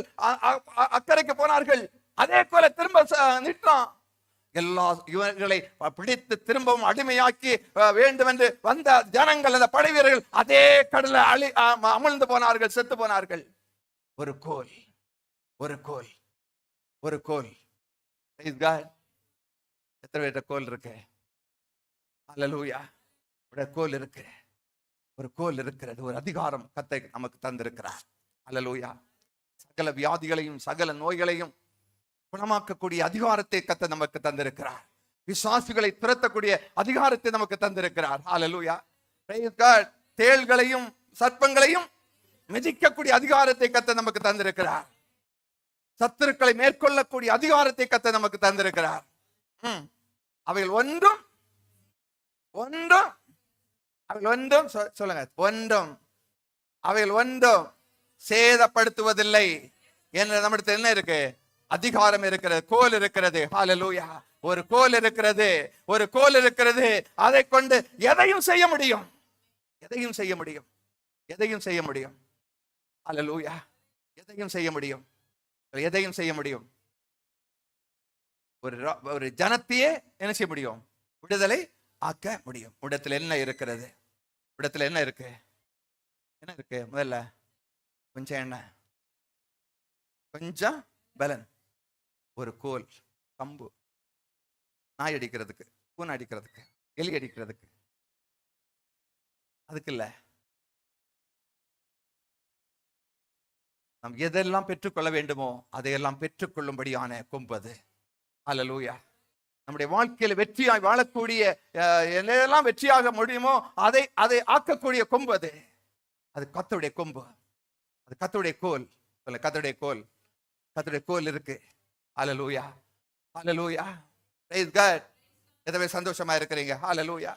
Speaker 1: அக்கறைக்கு போனார்கள். அதே போல திரும்ப நீட்டான். எல்லா இவர்களை பிடித்து திரும்பவும் அடிமையாக்கி வேண்டும் என்று வந்த ஜனங்கள், அந்த படை வீரர்கள் அதே கடலை அமிழ்ந்து போனார்கள், செத்து போனார்கள். ஒரு கோல், ஒரு கோல், ஒரு கோல். எத்தனை பேர்ட்ட கோல் இருக்கு? அல்லேலூயா. கோல் இருக்கு, ஒரு கோல் இருக்கிறது. ஒரு அதிகாரம் கர்த்தர் நமக்கு தந்திருக்கிறார். அல்லேலூயா. சகல வியாதிகளையும் சகல நோய்களையும் குணமாக்கக்கூடிய அதிகாரத்தை கர்த்தர் நமக்கு தந்திருக்கிறார். விசுவாசிகளை துரத்தக்கூடிய அதிகாரத்தை நமக்கு தந்திருக்கிறார். அல்லேலூயா. Praise God. தேள்களையும் சர்ப்பங்களையும் மிதிக்கக்கூடிய அதிகாரத்தை கர்த்தர் நமக்கு தந்திருக்கிறார். சத்துருக்களை மேற்கொள்ளக்கூடிய அதிகாரத்தை கர்த்தர் நமக்கு தந்திருக்கிறார். அவைகள் ஒன்றும் ஒன்றும் அவைகள் ஒன்றும் சொல்லுங்க, ஒன்றும் அவைகள் ஒன்றும் சேதப்படுத்துவதில்லை என்ற நம்மிடத்தில் என்ன இருக்கு? அதிகாரம் இருக்கிறது, கோல் இருக்கிறது. ஹல்லேலூயா. ஒரு கோல் இருக்கிறது, ஒரு கோல் இருக்கிறது. அதை கொண்டு எதையும் செய்ய முடியும், எதையும் செய்ய முடியும், எதையும் செய்ய முடியும். ஹல்லேலூயா. எதையும் செய்ய முடியும், எதையும் செய்ய முடியும். ஒரு ஜனத்தையே என்ன செய்ய முடியும்? விடுதலை ஆக்க முடியும். இடத்துல என்ன இருக்கிறது? இடத்துல என்ன இருக்கு? என்ன இருக்கு? முதல்ல கொஞ்சம் எண்ணெய், கொஞ்சம் பலன், ஒரு கோல், கம்பு, நாய் அடிக்கிறதுக்கு, பூனை அடிக்கிறதுக்கு, எலி அடிக்கிறதுக்கு. அதுக்கு இல்ல, நாம் எதெல்லாம் பெற்றுக்கொள்ள வேண்டுமோ அதையெல்லாம் பெற்றுக்கொள்ளும்படியான கொம்பு அது. அல்லேலூயா. நம்முடைய வாழ்க்கையில வெற்றியாய் வாழக்கூடிய எல்லாம் வெற்றியாக முடியுமோ அதை அதை ஆக்கக்கூடிய கொம்பு அது. அது கர்த்தருடைய கொம்பு, அது கர்த்தருடைய கோல். கர்த்தருடைய கோல், கர்த்தருடைய கோல் இருக்கு. அல்லேலூயா, அல்லேலூயா. Praise God. எதவே சந்தோஷமா இருக்கிறீங்க? அல்லேலூயா,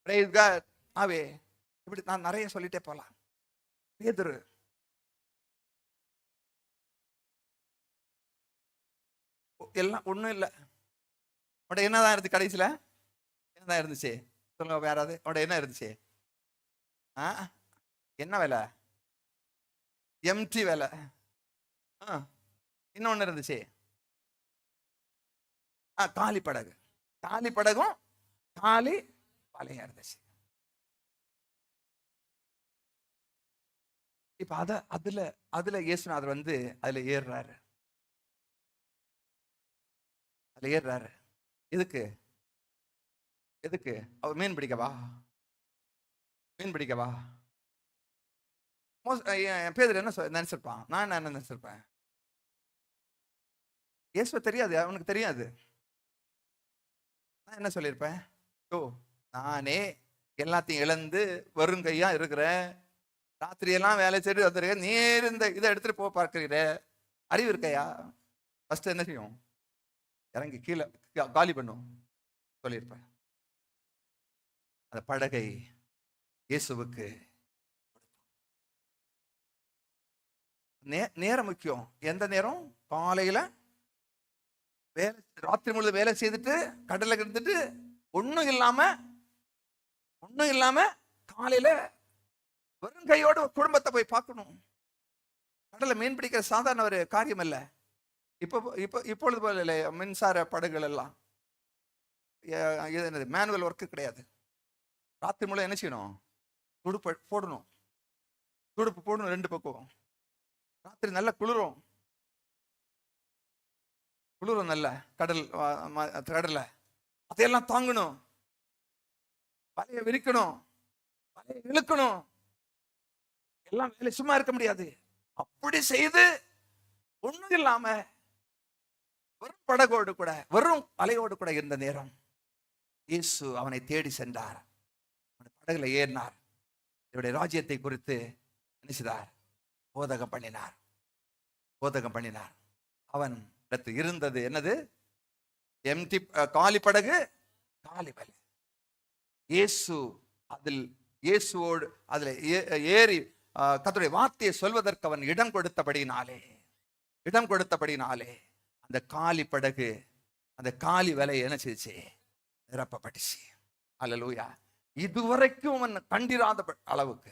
Speaker 1: பிரைஸ் காட். ஆவே இப்படி நான் நிறைய சொல்லிட்டே போலாம். பேதுரு எல்லாம் ஒண்ணும் இல்லை. உட என்னதான் இருந்துச்சு? கடைசியில என்னதான் இருந்துச்சு? சொல்லுங்க யாராவது. உட என்ன இருந்துச்சு? என்ன வேலை? எம்டி வேலை. இன்னொன்னு இருந்துச்சு, காலி படகு. காலி படகும் காலி வலையா இருந்துச்சு. இப்ப அதுல இயேசுநாதர் வந்து அதுல ஏறுறாரு. அதுல ஏறுறாரு. எதுக்கு? எதுக்கு? அவர் மீன் பிடிக்கவா? மீன் பிடிக்கவா? பேதுரு என்ன நினைச்சிருப்பான்? நான் என்ன நினைச்சிருப்பேன்? இயேசுவை தெரியாது, அவனுக்கு தெரியாது. நான் என்ன சொல்லியிருப்பேன்? ஓ, நானே எல்லாத்தையும் இழந்து வருங்கையா இருக்கிறேன், ராத்திரியெல்லாம் வேலை செய்து வந்துருக்கேன், நீர் இந்த இதை எடுத்துட்டு போக பார்க்கிற அறிவு இருக்கையா? ஃபர்ஸ்ட் என்ன செய்யும்? இறங்கி கீழே காலி பண்ணும் சொல்லியிருப்பேன். அந்த படகை இயேசுவுக்கு நேரம் முக்கியம். எந்த நேரம்? காலையில வேலை, ராத்திரி முழுது வேலை செய்துட்டு கடலை எடுத்துட்டு ஒண்ணும் இல்லாம காலையில வெறும் கையோட குடும்பத்தை போய் பார்க்கணும். கடல்ல மீன் பிடிக்கிற சாதாரண ஒரு காரியம் அல்ல. இப்பொழுது போல இல்லை, மின்சார படகுகள் எல்லாம் இது என்னது, மேனுவல் ஒர்க்கு கிடையாது. ராத்திரி முழு என்ன செய்யணும், துடுப்பு போடணும், துடுப்பு போடணும் 2 பக்கம். ராத்திரி நல்ல குளிரும் நல்ல கடல் கடல்ல அதையெல்லாம் தாங்கணும், வலையை விரிக்கணும், வலையை இழுக்கணும், எல்லாம் வேலை, சும்மா இருக்க முடியாது. அப்படி செய்து ஒண்ணும் இல்லாம வெறும் படகோடு கூட, வெறும் அலையோடு கூட இருந்த நேரம் இயேசு அவனை தேடி சென்றார், படகுல ஏறினார், இவருடைய ராஜ்யத்தை குறித்து நினைச்சார், போதகம் பண்ணினார். அவன் இருந்தது என்னது, எம்டி காலி படகு, காலி வலை. இயேசுவோடு அதில் ஏறி கர்த்தருடைய வார்த்தையை சொல்வதற்கு அவன் இடம் கொடுத்தபடினாலே அந்த காலி படகு, அந்த காலி வலை என்ன செய்ச்சு, நிரப்பப்பட்டுச்சு. அல்லேலூயா. இதுவரைக்கும் அவன் கண்டிராத அளவுக்கு,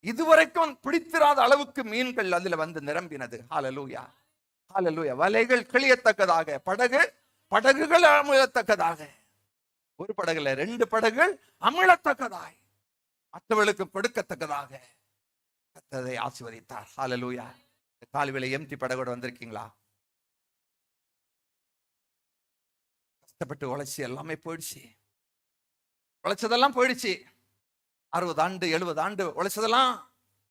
Speaker 1: இதுவரைக்கும் அவன் பிடித்திராத அளவுக்கு மீன்கள் அதுல வந்து நிரம்பினது. அல்லேலூயா, அல்லேலூயா. வலைகள் கிழியத்தக்கதாக, படகுகள் அமிழத்தக்கதாக, ஒரு படகுல 2 படகுகள் அமிழத்தக்கதாய், மற்றவர்களுக்கு கொடுக்கத்தக்கதாக கர்த்தரை ஆசீர்வதித்தார். அல்லேலூயா. கால்வில எம்டி படகோட வந்திருக்கீங்களா? கஷ்டப்பட்டு உழைச்சி எல்லாமே போயிடுச்சு, உழைச்சதெல்லாம் போயிடுச்சு. 60 ஆண்டு 70 ஆண்டு உழைச்சதெல்லாம்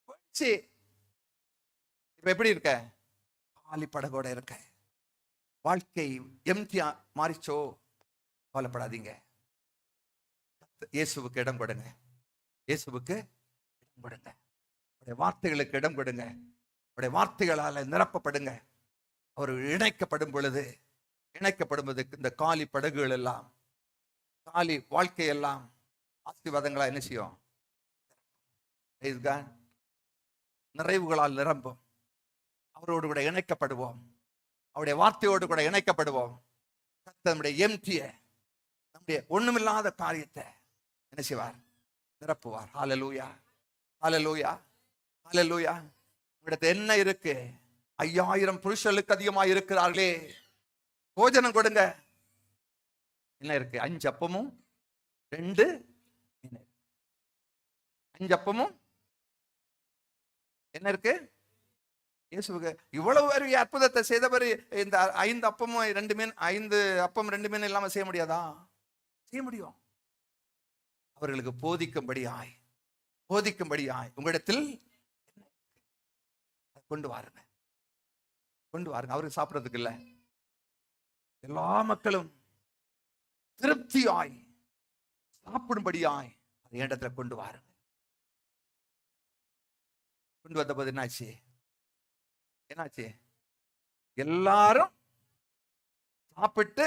Speaker 1: போயிடுச்சு. இப்ப எப்படி இருக்க? காலி படகோட இருக்க. வாழ்க்கை எம்டியா மாறிச்சோ? கவலைப்படாதீங்க. இயேசுவுக்கு இடம் கொடுங்க, இயேசுவுக்கு இடம் கொடுங்க, அவருடைய வார்த்தைகளுக்கு இடம் கொடுங்க, அவருடைய வார்த்தைகளால நிரப்பப்படுங்க. அவர் இணைக்கப்படும் பொழுது இந்த காலி படகுகள் எல்லாம், காலி வாழ்க்கையெல்லாம் ஆசீர்வாதங்களா என்ன செய்யும்? நிறைவுகளால் நிரம்பும். அவரோடு கூட இணைக்கப்படுவோம், அவருடைய வார்த்தையோடு கூட இணைக்கப்படுவோம். நம்முடைய எம்டிய, நம்முடைய ஒண்ணுமில்லாத காரியத்தை என்ன செய்வார்? நிரப்புவார். ஹல்லேலூயா, ஹல்லேலூயா, ஹல்லேலூயா. உங்களிடத்து என்ன இருக்கு? 5000 புருஷர்களுக்கு அதிகமாக இருக்கிறார்களே, போஜனம் கொடுங்க. என்ன இருக்கு? 5 அப்பமும் 2 மீன். 5 அப்பமும் என்ன இருக்கு? இயேசுவுக்கு இவ்வளவு பெரிய அற்புதத்தை செய்தவர் இந்த 5 அப்பமும் 2 மீன், 5 அப்பம் 2 மீன் இல்லாம செய்ய முடியாதா? செய்ய முடியும். அவர்களுக்கு போதிக்கும்படியாய் உங்களிடத்தில் கொண்டு வாருங்க. அவருக்கு சாப்பிடறதுக்கு இல்ல, எல்லா மக்களும் திருப்தியாய் சாப்பிடும்படியாய் அதை இடத்துல கொண்டு வாருங்க. கொண்டு வந்த போது என்னாச்சு? எல்லாரும் சாப்பிட்டு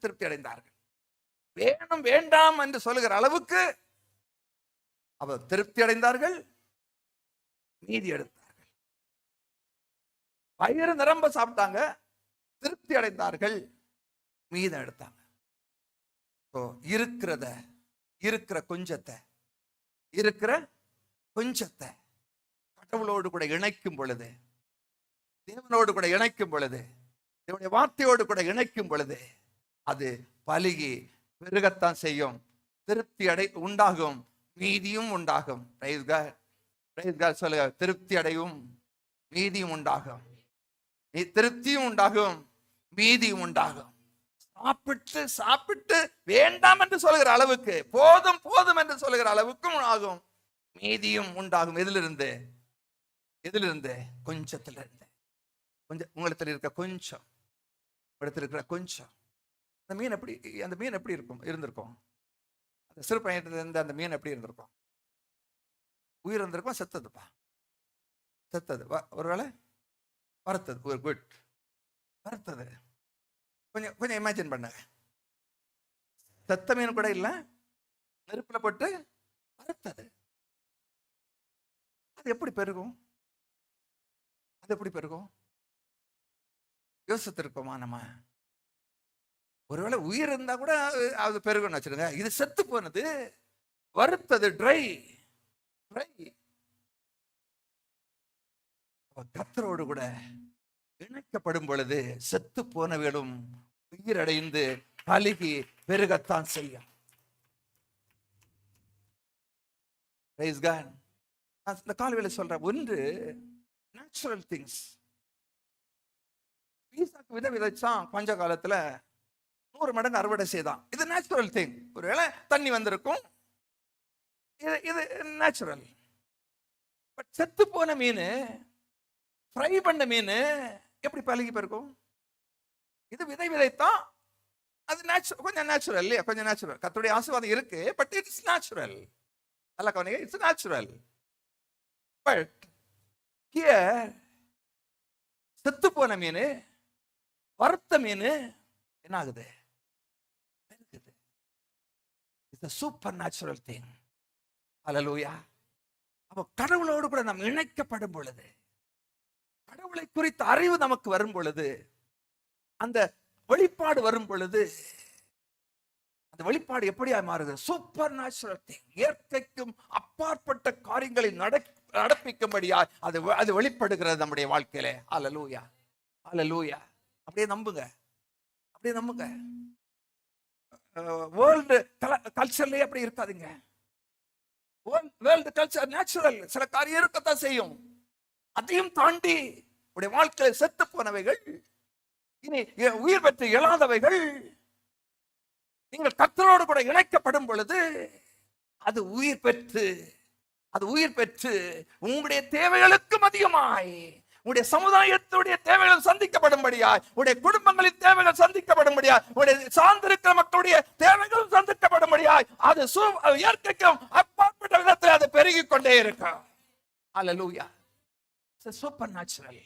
Speaker 1: திருப்தி அடைந்தார்கள். வேணும் வேண்டாம் என்று சொல்லுகிற அளவுக்கு அவர் திருப்தி அடைந்தார்கள், மீதி எடுத்தார்கள். வயிறு நிரம்ப சாப்பிட்டாங்க, திருப்தி அடைந்தார்கள், மீதம் எடுத்தாங்க. இருக்கிற கொஞ்சத்தை கடவுளோடு கூட இணைக்கும் பொழுது, தேவனோடு கூட இணைக்கும் பொழுது, தேவனுடைய வார்த்தையோடு கூட இணைக்கும் பொழுது அது பலுகி பெருகத்தான் செய்யும். திருப்தி உண்டாகும், மீதியும் உண்டாகும். சொல்லுங்க, திருப்தி அடையும், மீதியும் உண்டாகும். திருப்தியும் உண்டாகும், மீதியும் உண்டாகும். சாப்பிட்டு வேண்டாம் என்று சொல்லுகிற அளவுக்கு, போதும் என்று சொல்லுகிற அளவுக்கும் ஆகும், மீதியும் உண்டாகும். எதிலிருந்து? கொஞ்சத்திலிருந்து. உங்களிடத்தில் இருக்கிற கொஞ்சம், அந்த மீன் எப்படி இருந்திருக்கும்? அந்த சிறு பையன் இருந்த அந்த மீன் எப்படி இருந்திருக்கும்? உயிர் இருந்திருக்கும், செத்தது. ஒருவேளை வறுத்தது, ஒரு குட் வறுத்தது. கொஞ்சம் இமேஜின் பண்ணுங்க. செத்த மீன் கூட இல்ல, நெருப்புல போட்டு வறுத்தது. அது எப்படி பெருகும்? யோசித்திருக்கோமா நம்ம? ஒருவேளை உயிர் இருந்தா கூட அது பெருகுன்னு வச்சிருங்க. இது செத்து போனது, வறுத்தது, ட்ரை. கர்த்தரோடு கூட இணைக்கப்படும் பொழுது செத்து போனவர்களும் உயிரடைந்து பலுகி பெருகத்தான் செய்யும். Praise God. நான் இந்த காலவேளை சொல்றேன், ஒன்று நேச்சுரல் திங்ஸ். ஈசாக்கு விதைச்சான், பஞ்ச காலத்துல 100 மடங்கு அறுவடை செய்தான். இது நேச்சுரல் திங். ஒருவேளை தண்ணி வந்திருக்கும், இது நேச்சுரல். பட் செத்து போன மீன், ஃப்ரை பண்ண மீன் எப்படி பழகி போயிருக்கும்? இது விதைத்தான், அது நேச்சுரல், கொஞ்சம் நேச்சுரல் இல்லையா? கொஞ்சம் நேச்சுரல். கர்த்தருடைய ஆசீர்வாதம் இருக்கு, பட் இட்ஸ் நேச்சுரல். நல்லா கவனிங்க, இட்ஸ் நேச்சுரல். பட் ஹியர் செத்து போன மீன், வறுத்த மீன் என்ன ஆகுது? It's a supernatural thing. ஹல்லேலூயா. அப்ப கடவுளோடு கூட நாம் இணைக்கப்படும் பொழுது, கடவுளை குறித்த அறிவு நமக்கு வரும் பொழுது, அந்த வெளிப்பாடு வரும் பொழுது, அந்த வெளிப்பாடு எப்படியா மாறுகிறது? Super natural thing. இயற்கைக்கும் அப்பாற்பட்ட காரியங்களை நடப்பிக்கும்படியா அது வெளிப்படுகிறது நம்முடைய வாழ்க்கையில. ஹல்லேலூயா, ஹல்லேலூயா. அப்படியே நம்புங்க, அப்படியே நம்புங்க. வேர்ல்டு கல்ச்சர்லயே அப்படி இருக்காதுங்க. வேர்ல்டு கல்ச்சர் நேச்சுரல், சில காரியம் இருக்கத்தான் செய்யும். அதையும் தாண்டி உடைய வாழ்க்கையில் செத்து போனவைகள், இனி உயிர் பெற்று எழாதவைகள், நீங்கள் கர்த்தரோடு கூட இணைக்கப்படும் பொழுது அது உயிர் பெற்று உங்களுடைய தேவைகளுக்கு அதிகமாய், உடைய சமுதாயத்துடைய தேவைகள் சந்திக்கப்படும்படியாய், உடைய குடும்பங்களின் தேவைகள் சந்திக்கப்படும்படியாய், உடைய சார்ந்திருக்கிற மக்களுடைய தேவைகள் சந்திக்கப்படும்படியாய், அது இயற்கைக்கும் அப்பாற்பட்ட விதத்தில் அது பெருகிக் கொண்டே இருக்கும். ஹல்லேலூயா. It's a supernatural.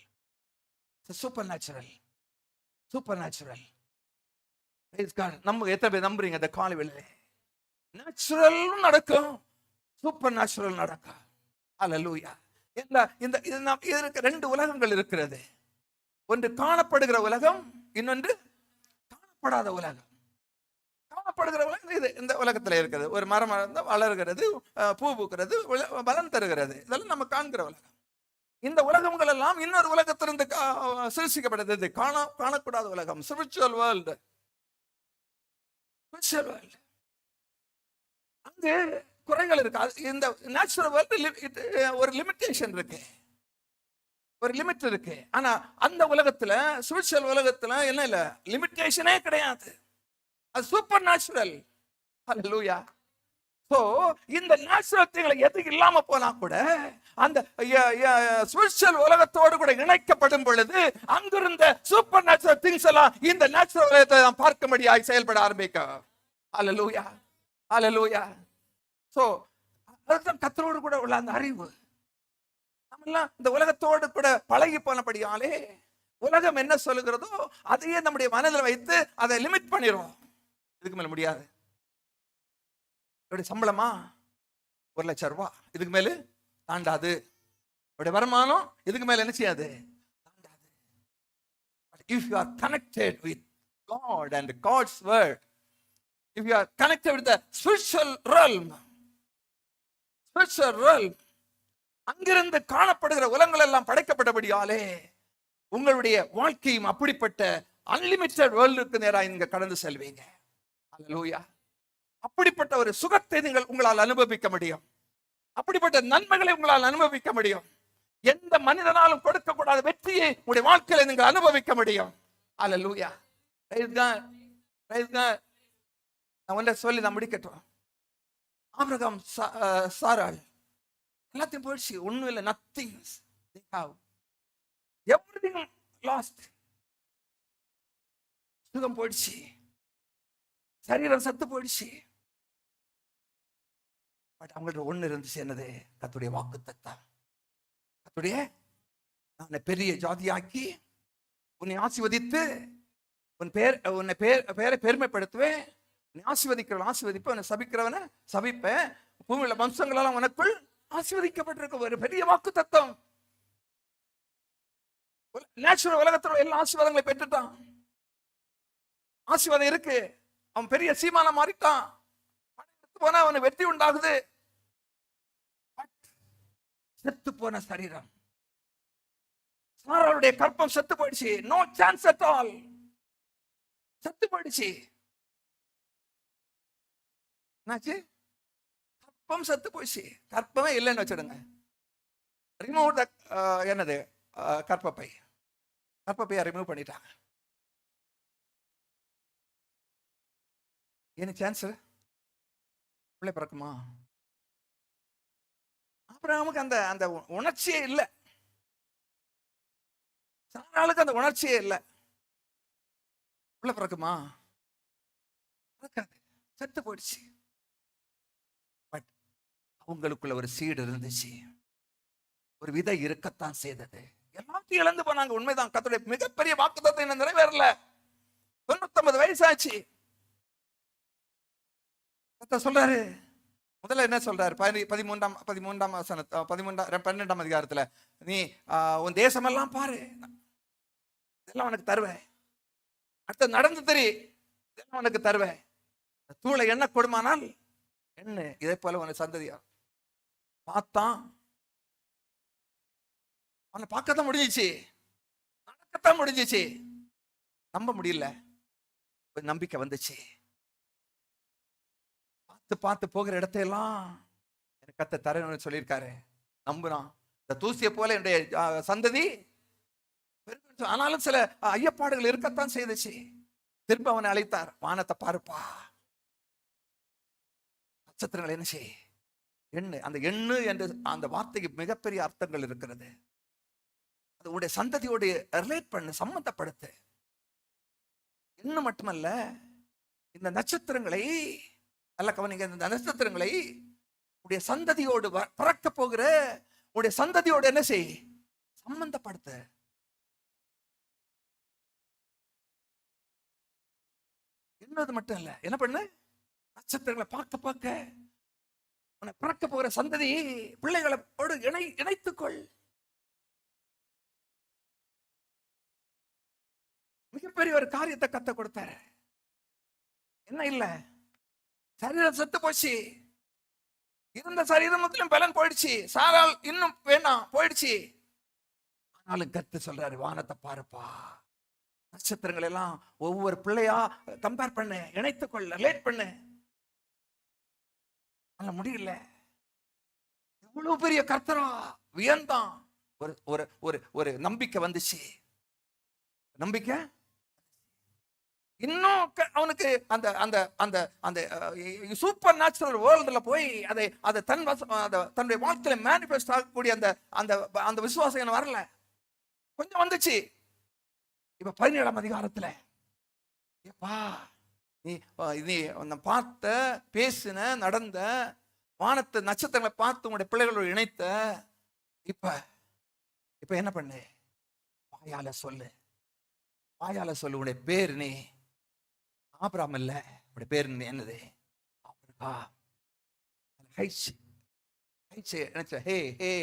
Speaker 1: It's a supernatural. Supernatural. Praise God. நம்ம எத்தனை பேர் நம்புறீங்க? அந்த காலைவேளையிலே நேச்சுரல் நடக்கும், சூப்பர் நேச்சுரல் நடக்கும். ஹல்லேலூயா. இதற்கு 2 உலகங்கள் இருக்கிறது. ஒன்று காணப்படுகிற உலகம், இன்னொன்று காணப்படாத உலகம். காணப்படுகிற உலகம் இது இந்த உலகத்துல இருக்கிறது. ஒரு மரம் வளர்கிறது, பூ பூக்கிறது, பலன் தருகிறது, இதெல்லாம் நம்ம காண்கிற உலகம். இந்த உலகங்கள் எல்லாம் இன்னொரு உலகத்திலிருந்து சிருஷ்டிக்கப்பட்டது, காணக்கூடாத உலகம், ஸ்பிரிச்சுவல் வேர்ல்டு. அங்கு குறைகள் இருக்கு. இந்த நேச்சுரல் வேர்ல்டு ஒரு லிமிட்டேஷன் இருக்கு, ஒரு லிமிட் இருக்கு. ஆனா அந்த உலகத்துல, ஸ்பிரிச்சுவல் உலகத்துல என்ன இல்ல, லிமிட்டேஷனே கிடையாது. அது சூப்பர் நேச்சுரல். ஹல்லேலூயா. சோ இந்த நேச்சுரல் திங்களை எது இல்லாம போனா கூட, அந்த ஸ்பிரிச்சுவல் உலகத்தோடு கூட இணைக்கப்படும் பொழுது அங்கிருந்த சூப்பர் நேச்சுரல் திங்ஸ் எல்லாம் இந்த நேச்சுரல் உலகத்தை நாம் பார்க்கும்படியாய் செயல்பட ஆரம்பிக்கும். ஹல்லேலூயா, ஹல்லேலூயா. சோ அதுதான் கர்த்தரோடு கூட உள்ள அந்த அறிவு. நம்மெல்லாம் இந்த உலகத்தோடு கூட பழகி போனபடியாலே உலகம் என்ன சொல்லுகிறதோ அதையே நம்முடைய மனதில் வைத்து அதை லிமிட் பண்ணிடுவோம். இதுக்கு மேல முடியாது. சம்பளமா 1 லட்சம் ரூபாய், இதுக்கு மேல தாண்டாது. வருமானம் இதுக்கு மேல என்ன செய்யாது, தாண்டாது. If you are connected with God and God's word, if you are connected with the spiritual realm, அங்கிருந்து காணப்படுகிற உலகங்கள் எல்லாம் படைக்கப்பட்டபடியாலே உங்களுடைய வாழ்க்கையும் அப்படிப்பட்ட அன்லிமிட்டட் வேர்ல்டுக்கு நேராக நீங்க கடந்து செல்வீங்க. ஹல்லேலூயா. அப்படிப்பட்ட ஒரு சுகத்தை நீங்கள் உங்களால் அனுபவிக்க முடியும். அப்படிப்பட்ட நன்மைகளை உங்களால் அனுபவிக்க முடியும். எந்த மனிதனாலும் கொடுக்கக்கூடாத வெற்றியை உங்களுடைய வாழ்க்கையில நீங்கள் அனுபவிக்க முடியும். Hallelujah. Praise God, praise God. நான் ஒன்றை சொல்லி நான் முடிக்கட்டும். ஆபிரகாம், சாராள் எல்லாத்தையும் போயிடுச்சு, ஒண்ணும் இல்லை, nothing. They have everything lost. சுகம் போயிடுச்சு, சரீரம் சத்து போயிடுச்சு. பட் அவங்கள்ட்ட ஒண்ணு இருந்துச்சு, என்னது? கர்த்தருடைய வாக்குத்தத்தம். கர்த்தருடைய, நான் பெரிய ஜாதியாக்கி உன்னை ஆசீர்வதித்து உன்னை பேரை பெருமைப்படுத்துவேன், உன்னை ஆசீர்வதிக்கிறவன் ஆசீர்வதிப்பேன், உன்னை சபிக்கிறவனை சபிப்பேன், பூமியில வம்சங்களெல்லாம் உனக்குள் ஆசீர்வதிக்கப்பட்டிருக்க ஒரு பெரிய வாக்குத்தத்தம். நேச்சுரல் உலகத்தில் எல்லா ஆசீர்வாதங்களை பெற்றுட்டான். ஆசீர்வாதம் இருக்கு, அவன் பெரிய சீமானம் மாறிட்டான், போனா அவனுக்கு வெற்றி உண்டாகுது. செத்து போன சரீரம், சாராளுடைய கற்பம் செத்து போயிடுச்சு. No chance at all. செத்து போயிடுச்சு. என்னாச்சு? கற்பம் செத்து போயிடுச்சு. கற்பமே இல்லைன்னு வச்சிடுங்க. ரிமூவ் த என்னது கற்பப்பை. கற்பப்பையை ரிமூவ் பண்ணிட்டாங்க. என்ன சான்ஸ் பிள்ளை பிறக்குமா? ஆபிரகாமுக்கு அந்த அந்த உணர்ச்சியே இல்லை. சாராளுக்கு அந்த உணர்ச்சியே இல்லை. பிள்ளை பிறக்குமா? பிறக்காது, செத்து போயிடுச்சு. பட் அவங்களுக்குள்ள ஒரு சீடு இருந்துச்சு, ஒரு விதை இருக்கத்தான் செய்தது. எல்லாத்தையும் இழந்து போனாங்க. உண்மைதான். கர்த்தருடைய மிகப்பெரிய வாக்குத்தத்தம் இன்னும் நிறைவேறல. 99 வயசாச்சு. கர்த்தர் சொல்றாரு, முதல்ல என்ன சொல்றாரு? 12ஆம் அதிகாரத்துல, நீ உன் தேசமெல்லாம் பாரு, இதெல்லாம் உனக்கு தருவேன். அடுத்து நடந்து தெரி, இதெல்லாம் உனக்கு தருவேன். தூளை என்ன கொடுமானால் என்ன, இதே போல உனக்கு சந்ததியா. பார்த்தான், அவனை பார்க்கத்தான் முடிஞ்சிச்சு, நடக்கத்தான் முடிஞ்சிச்சு. நம்ப முடியல, நம்பிக்கை வந்துச்சு. பார்த்து பார்த்து போகிற இடத்தையெல்லாம் எனக்கு கர்த்தர் தரணும்னு சொல்லியிருக்காரு. நம்புறான். இந்த தூசியை போல என்னுடைய சந்ததி, ஆனாலும் சில ஐயப்பாடுகள் இருக்கத்தான் செய்துச்சு. திரும்ப அவனை அழைத்தார். வானத்தை பாருப்பா, நட்சத்திரங்கள் என்ன செய், எண்ணு. அந்த எண்ணு என்ற அந்த வார்த்தைக்கு மிகப்பெரிய அர்த்தங்கள் இருக்கிறது. அது உடைய சந்ததியோடு ரிலேட் பண்ணு, சம்பந்தப்படுத்து. எண்ணு மட்டுமல்ல, இந்த நட்சத்திரங்களை அல்ல கவனிங்க, இந்த நட்சத்திரங்களை உடைய சந்ததியோடு பிறக்க போகிற உடைய சந்ததியோடு என்ன செய், சம்பந்தப்படுத்த. என்னது மட்டும் இல்ல, என்ன பண்ணு, நட்சத்திரங்களை பார்க்க பார்க்க உன்னை பிறக்க போகிற சந்ததி பிள்ளைகளோடு இணைத்துக்கொள். மிகப்பெரிய ஒரு காரியத்தை கத்த கொடுத்தாரு. என்ன இல்ல, சரீரம் செத்து போச்சு. இருந்த சரீரத்திலும் பலன் போயிடுச்சு. சாரால் இன்னும் வேணாம், போயிடுச்சு. ஆனாலும் கத்து சொல்றாரு, வானத்தை பாருப்பா, நட்சத்திரங்கள் எல்லாம் ஒவ்வொரு பிள்ளையா கம்பேர் பண்ணு, இணைத்துக்கொள், ரிலேட் பண்ணு. அல்ல முடியல. எவ்வளவு பெரிய கர்த்தரா, வியந்தான். ஒரு ஒரு ஒரு ஒரு நம்பிக்கை வந்துச்சு. நம்பிக்கை இன்னும் அவனுக்கு அந்த அந்த அந்த அந்த சூப்பர் நேச்சுரல் வேர்ல்டுல போய் அதை தன்னுடைய வாழ்க்கையில மேனிஃபெஸ்ட் ஆகக்கூடிய அந்த அந்த அந்த விசுவாசம் என்ன வரல, கொஞ்சம் வந்துச்சு. இப்ப 17ஆம் அதிகாரத்துல, ஏப்பா நீ நீ பார்த்த, பேசின, நடந்த, வானத்தை நட்சத்திரங்களை பார்த்து உங்களுடைய பிள்ளைகளோடு இணைத்த, இப்ப இப்ப என்ன பண்ணு, வாயால சொல்லு, வாயால சொல்லு. உடைய பேர் நீ ஆபிரகாம் இல்ல, உடைய பேர் நீ என்னது,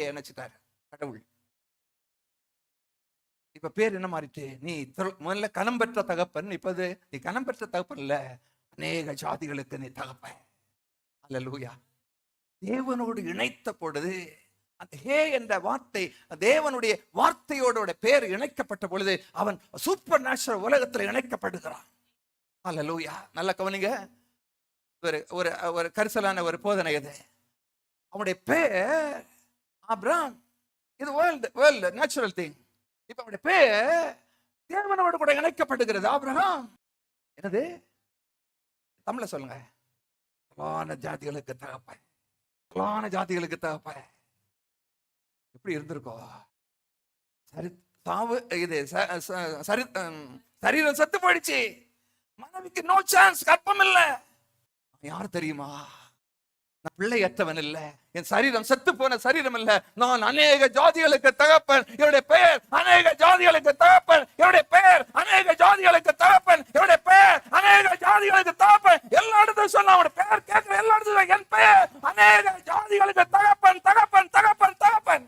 Speaker 1: நினைச்சிட்டாரு கடவுள். இப்ப பேர் என்ன மாறிட்டு, நீ முதல்ல கனம் பெற்ற தகப்பன், இப்பது நீ கனம் பெற்ற தகப்பன் இல்ல, அநேக ஜாதிகளுக்கு நீ தகப்பன். அல்லேலூயா. தேவனோடு இணைத்த பொழுது அந்த ஹே என்ற வார்த்தை, தேவனுடைய வார்த்தையோட பேர் இணைக்கப்பட்ட பொழுது அவன் சூப்பர் நேச்சுரல் உலகத்தில் இணைக்கப்படுகிறான். அல்லேலூயா. நல்ல கவனிங்க, ஒரு ஒரு ஒரு கரிசலான ஒரு போதனை இது. அவனுடைய பேர் ஆபிரகாம். இது வேர்ல்ட் நேச்சுரல் திங். இப்ப அவனுடைய பேர் தேவனோடு கூட இணைக்கப்படுகிறது. ஆபிரகாம் என்னது, தமிழ்ல சொல்லுங்க, பலான ஜாதிகளுக்கு தகப்பன், பலான ஜாதிகளுக்கு தகப்பன். எப்படி இருந்திருக்கோம்? சரீரம் செத்து போயிடுச்சு, மனைவிக்கு நோ சான்ஸ், கற்பம் இல்ல. யார் தெரியுமா? நான் பிள்ளையற்றவன் இல்ல, என் சரீரம் செத்து போன சரீரம் இல்ல, நான் அநேக ஜாதிகளுக்கு தகப்பன். என்னுடைய பெயர் அநேக ஜாதிகளுக்கு தகப்பன். என்னுடைய பெயர் அநேக ஜாதிகளுக்கு தகப்பன். என்னுடைய பெயர் அநேக ஜாதிகளுக்கு தகப்பன். எல்லா இடத்துல சொன்ன அவனுடைய பெயர் கேட்கிற எல்லா இடத்துல என் பெயர் அநேக ஜாதிகளுக்கு தகப்பன், தகப்பன், தகப்பன், தகப்பன்.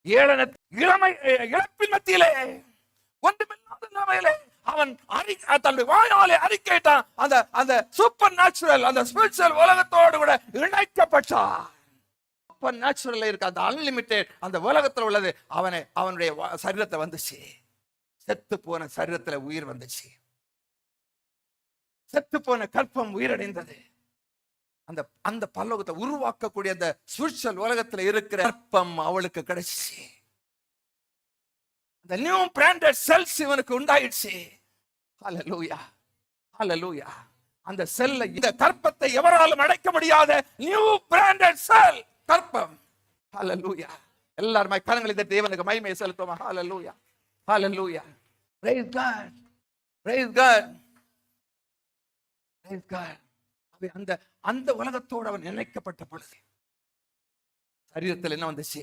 Speaker 1: இழப்பின் மத்தியிலே, ஒன்றுமில்லாத நிலைமையிலே அவன் தன்னுடைய வாயாலே அறிக்கையிட்டான். அந்த அந்த சூப்பர் நேச்சுரல், அந்த ஸ்பிரிச்சுவல் உலகத்தோடு கூட இணைக்கப்பட்டான். சூப்பர் நேச்சுரல் இருக்கு, அந்த அன்லிமிட்டெட் அந்த உலகத்துல உள்ளது. அவனுடைய சரீரத்தை வந்துச்சு, செத்து போன சரீரத்துல உயிர் வந்துச்சு, செத்து போன கற்பம் உயிரடைந்தது. அந்த அந்த பரலோகத்தை உருவாக்கக்கூடிய அந்த ஸ்பிரிச்சுவல் உலகத்துல இருக்கிற கற்பம் அவளுக்கு கிடைச்சிச்சு. அந்த நியூ பிராண்டட் செல்ஸ் இவனுக்கு உண்டாயிடுச்சு. ஹல்லேலூயா, ஹல்லேலூயா. அந்த செல்லை, இந்த கற்பத்தை எவராலும் அடைக்க முடியாத நியூ பிராண்டட் செல் கற்பம். ஹல்லேலூயா. எல்லாரும் கரங்களை தட்டி தேவனுக்கு மகிமையை செலுத்துவோம். ஹல்லேலூயா, ஹல்லேலூயா. Praise God, praise God, praise God. அந்த அந்த உலகத்தோடு அவன் இணைக்கப்பட்ட பொழுது சரீரத்தில் என்ன வந்துச்சு?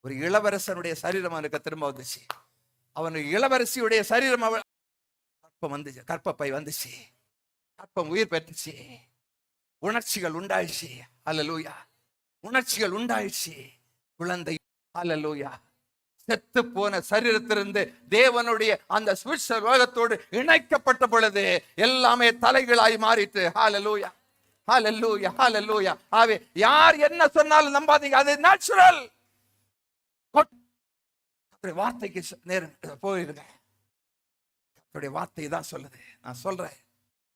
Speaker 1: ஒரு இளவரசனுடைய சரீரம் அவனுக்கு திரும்ப வந்துச்சு. அவனுக்கு இளவரசியுடைய சரீரம் கற்பம் வந்துச்சு, கற்பப்பை வந்துச்சு, கற்பம் உயிர் பெற்றுச்சு, உணர்ச்சிகள் உண்டாயிடுச்சு. ஹல்லேலூயா, உணர்ச்சிகள் உண்டாயிடுச்சு, குழந்தை. ஹல்லேலூயா. செத்து போன சரீரத்திலிருந்து தேவனுடைய அந்த ஸ்பிரிச்சுவல் உலகத்தோடு இணைக்கப்பட்ட பொழுது எல்லாமே தலைகளாய் மாறிட்டு. ஹல்லேலூயா, ஹல்லேலூயா, ஹல்லேலூயா. ஆவே யார் என்ன சொன்னாலும் நம்பாதீங்க, அது நேச்சுரல். வார்த்தைக்கு நேரம் போயிருங்க. வார்த்தை தான் சொல்லுது. நான் சொல்றேன்,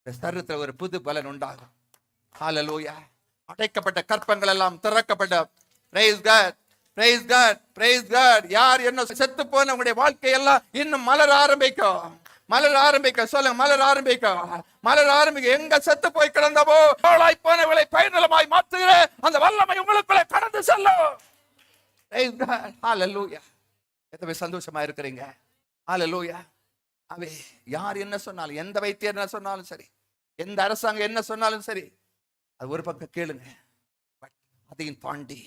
Speaker 1: சரீரத்தில் ஒரு புது பலன் உண்டாகும். ஹல்லேலூயா. அடைக்கப்பட்ட கற்பங்கள் எல்லாம் திறக்கப்பட்ட. Praise God, praise God, praise God. யார் என்ன செத்து போன உங்களுடைய வாழ்க்கை எல்லாம் இன்னும் மலர ஆரம்பிக்கும், மலர ஆரம்பிக்க. சொல்லுங்க, மலர ஆரம்பிக்கும், மலர ஆரம்பிக்க. எங்க செத்து போய் கிடந்தவோ பாழாய் போனவளை பயனிலமாய் மாற்றுகிற அந்த வல்லமை உங்களுக்குள்ளே கடந்து செல்லும். Praise God, hallelujah. எத்தனை சந்தோஷமா இருக்கிறீங்க? ஹல்லேலூயா. அவே யார் என்ன சொன்னாலும், எந்த வைத்தியர் என்ன சொன்னாலும் சரி, எந்த அரசாங்கம் என்ன சொன்னாலும் சரி, அது ஒரு பக்கம் கேளுங்க. பட் அதையும் தாண்டி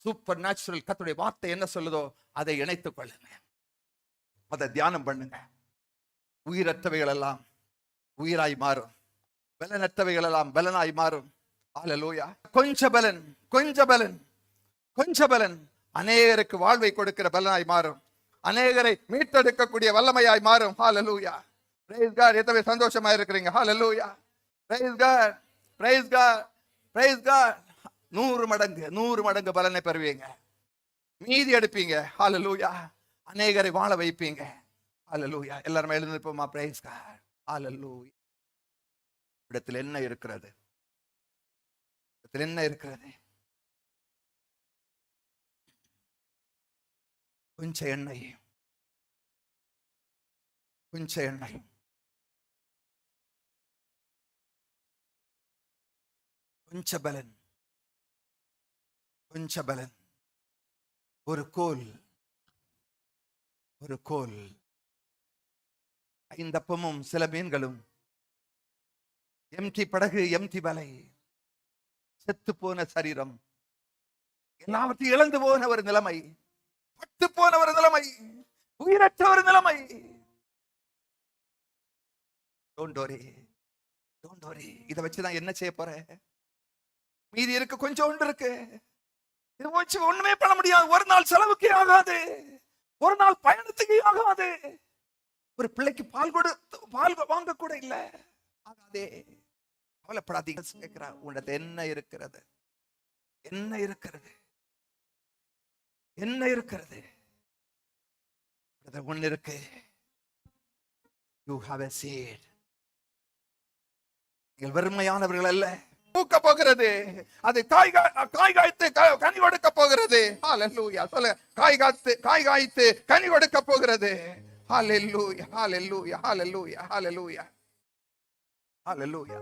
Speaker 1: சூப்பர் நேச்சுரல் கர்த்தருடைய வார்த்தை என்ன சொல்லுதோ அதை இணைத்துக் கொள்ளுங்க, அதை தியானம் பண்ணுங்க. உயிரற்றவைகள் எல்லாம் உயிராய் மாறும், பலனற்றவைகள் எல்லாம் பலனாய் மாறும். ஹல்லேலூயா. கொஞ்ச பலன், கொஞ்ச பலன், கொஞ்ச பலன் அநேகருக்கு வாழ்வை கொடுக்கிற பலனாய் மாறும், அநேகரை மீட்டெடுக்கக்கூடிய வல்லமையாய் மாறும். ஹல்லேலூயா. Praise God. எத்தனை சந்தோஷமா இருக்கிறீங்க? ஹல்லேலூயா. Praise God, praise God, praise God. 100 மடங்கு 100 மடங்கு பலனை பெறுவீங்க, மீதி எடுப்பீங்க. ஹல்லேலூயா. அநேகரை வாழ வைப்பீங்க. ஹல்லேலூயா. எல்லாரும் எழுந்திருப்போமா? Praise God. ஹல்லேலூயா. இடத்தில் என்ன இருக்கிறது? இடத்தில் என்ன இருக்கிறது? கொஞ்சம் எண்ணெய், கொஞ்சம் எண்ணெய், கொஞ்ச பலன், கொஞ்ச பலன், ஒரு கோல், ஒரு கோல், 5 அப்பமும் சில மீன்களும், எம்டி படகு, எம்டி வலை, செத்து போன சரீரம், எல்லாவற்றையும் இழந்து போன ஒரு நிலைமை, பட்டு போன ஒரு நிலைமை, உயிரற்ற ஒரு நிலைமை. Don't worry, don't worry. இதை வச்சு நான் என்ன செய்ய போறேன்? மீதி இருக்கு, கொஞ்சம் ஒன்று இருக்கு. இது வச்சு ஒண்ணுமே பண்ண முடியாது. ஒரு நாள் செலவுக்கு ஆகாது, ஒரு நாள் பயணத்துக்கு ஆகாது. ஒரு பிள்ளைக்கு பால் வாங்க கூட இல்ல, ஆகாதே. கவலைப்படாதீங்க. கேட்கிறா, உன்னிடத்து என்ன இருக்கிறது? என்ன இருக்கிறது? என்ன இருக்கிறது? ஒன்று இருக்கு. You have a seed. நீங்கள் வெறுமையானவர்கள் அல்ல. பூக்க போகிறது, அது காய் காய்த்து கனி கொடுக்க போகிறது. ஹல்லேலூயா. சொல்ல, காய் காய்த்து கனி கொடுக்க போகிறது. ஹல்லேலூயா, ஹல்லேலூயா, ஹல்லேலூயா, ஹல்லேலூயா, ஹல்லேலூயா.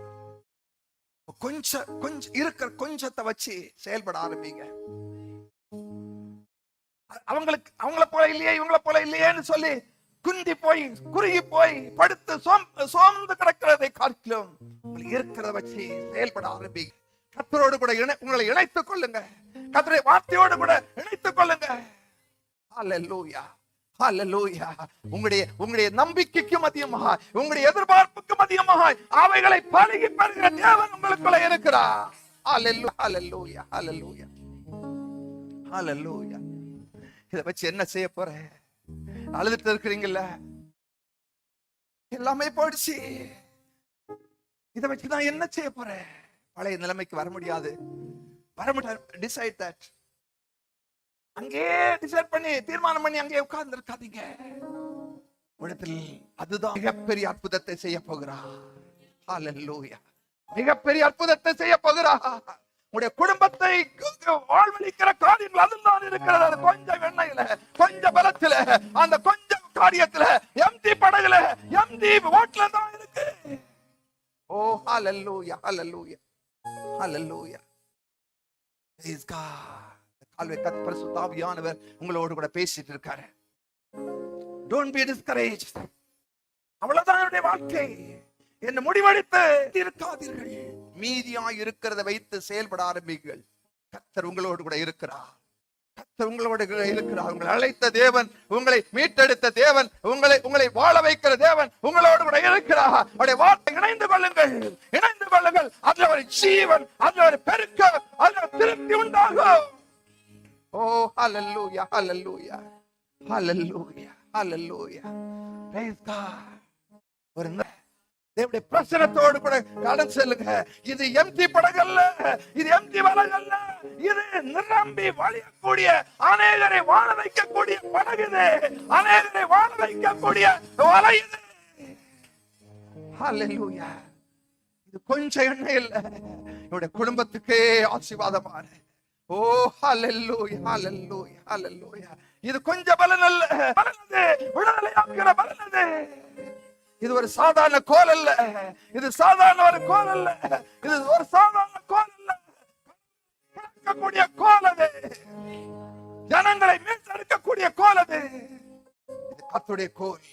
Speaker 1: கொஞ்சம் இருக்கிற கொஞ்சத்தை வச்சு செயல்பட ஆரம்பிங்க. அவங்கள போல இல்லையே, இவங்கள போல இல்லையேன்னு சொல்லி குந்தி போய் குறுகி போய் படுத்து சோர்ந்து கிடக்கிறதை காட்டிலும் இருக்கிறத வச்சு செயல்பட ஆரம்பிங்க. கர்த்தரோடு கூட உங்களை இணைத்துக் கொள்ளுங்க, கர்த்தருடைய வார்த்தையோடு கூட இணைத்துக் கொள்ளுங்க. ஹல்லேலூயா, ஹல்லேலூயா. உங்களுடைய நம்பிக்கைக்கு அதிகமாக, உங்களுடைய எதிர்பார்ப்புக்கு அதிகமாக அவைகளை பழகி பெறுகிற தேவன் உங்களுக்குள்ள இருக்கிறார். ஹல்லேலூயா, ஹல்லேலூயா, ஹல்லேலூயா, ஹல்லேலூயா. இதை வச்சு என்ன செய்ய போற? அழுதுட்டு இருக்கிறீங்கல்ல, எல்லாமே போயிடுச்சு. இதை வச்சு நான் என்ன செய்ய போறேன்? பழைய நிலைமைக்கு வர முடியாது. Decide that. அங்கே டிசைட் பண்ணி தீர்மானம் பண்ணி அங்கே உட்கார்ந்து இருக்காதீங்க. உலகத்தில் அதுதான் மிகப்பெரிய அற்புதத்தை செய்ய போகிறார். ஹல்லேலூயா. மிகப்பெரிய அற்புதத்தை செய்ய போகிறார். உங்களுடைய குடும்பத்தை வாழ்வழிக்கிற காரியங்கள் அதுதான் இருக்கிறது. அது கொஞ்சம் எண்ணெயில, கொஞ்சம் பலத்துல, அந்த கொஞ்சம் காரியத்துல, எம்டி படகுல, எம்டி ஓட்டல தான் இருக்கு. ஓ ஹல்லேலூயா, ஹல்லேலூயா, ஹல்லேலூயா. Praise God. கால்வே கர்த்தர் பரிசுத்த ஆவியானவர் உங்களோடு கூட பேசிட்டு இருக்காரு. Don't be discouraged. அவ்வளவுதான் என்னுடைய வாழ்க்கை என்ன முடிவெடுத்து இருக்காதீர்கள். மீதியாய் இருக்கிறத வைத்து செயல்பட ஆரம்பிங்கள். கர்த்தர் உங்களோடு கூட இருக்கிறார். கர்த்தர் உங்களோடு இருக்கிறார். உங்களை அழைத்த தேவன், உங்களை மீட்டெடுத்த தேவன், உங்களை வாழ வைக்கிற தேவன் உங்களோடு கூட இருக்கிறார். அவருடைய வார்த்தை இணைந்து கொள்ளுங்கள், இணைந்து கொள்ளுங்கள். அதுல ஒரு ஜீவன், அதுல ஒரு பெருக்கம், அதுல திருப்தி உண்டாகும். ஓ ஹல்லேலூயா, ஹல்லேலூயா, ஹல்லேலூயா, ஹல்லேலூயா. Praise God. ஒரு தேவனுடைய பிரசன்னத்தோடு கூட கடந்து செல்லுங்க. இது எம்டி படகல்ல, இது எம்டி வலையல்ல, இது நிரம்பி வழியக்கூடிய அநேகரை வாழ வைக்கக்கூடிய படகு இது. அநேகரை வாழ வைக்கக்கூடிய வலை இது. ஹல்லேலூயா. இது கொஞ்சம் எண்ணெய் இல்ல, என்னுடைய குடும்பத்துக்கே ஆசீர்வாதமான. ஓ ஹல்லேலூயா, ஹல்லேலூயா, ஹல்லேலூயா. இது கொஞ்சம் பலன் அல்ல, பலனது விடுதலையாக்குற பலனது. இது ஒரு சாதாரண கோல் அல்ல, இது சாதாரண ஒரு கோல் அல்ல, இது ஒரு சாதாரண கோல் அல்ல. கடக்கக்கூடிய கோல் அது, ஜனங்களை மீட்டெடுக்கக்கூடிய கோல் அது. இது கர்த்தருடைய கோல்,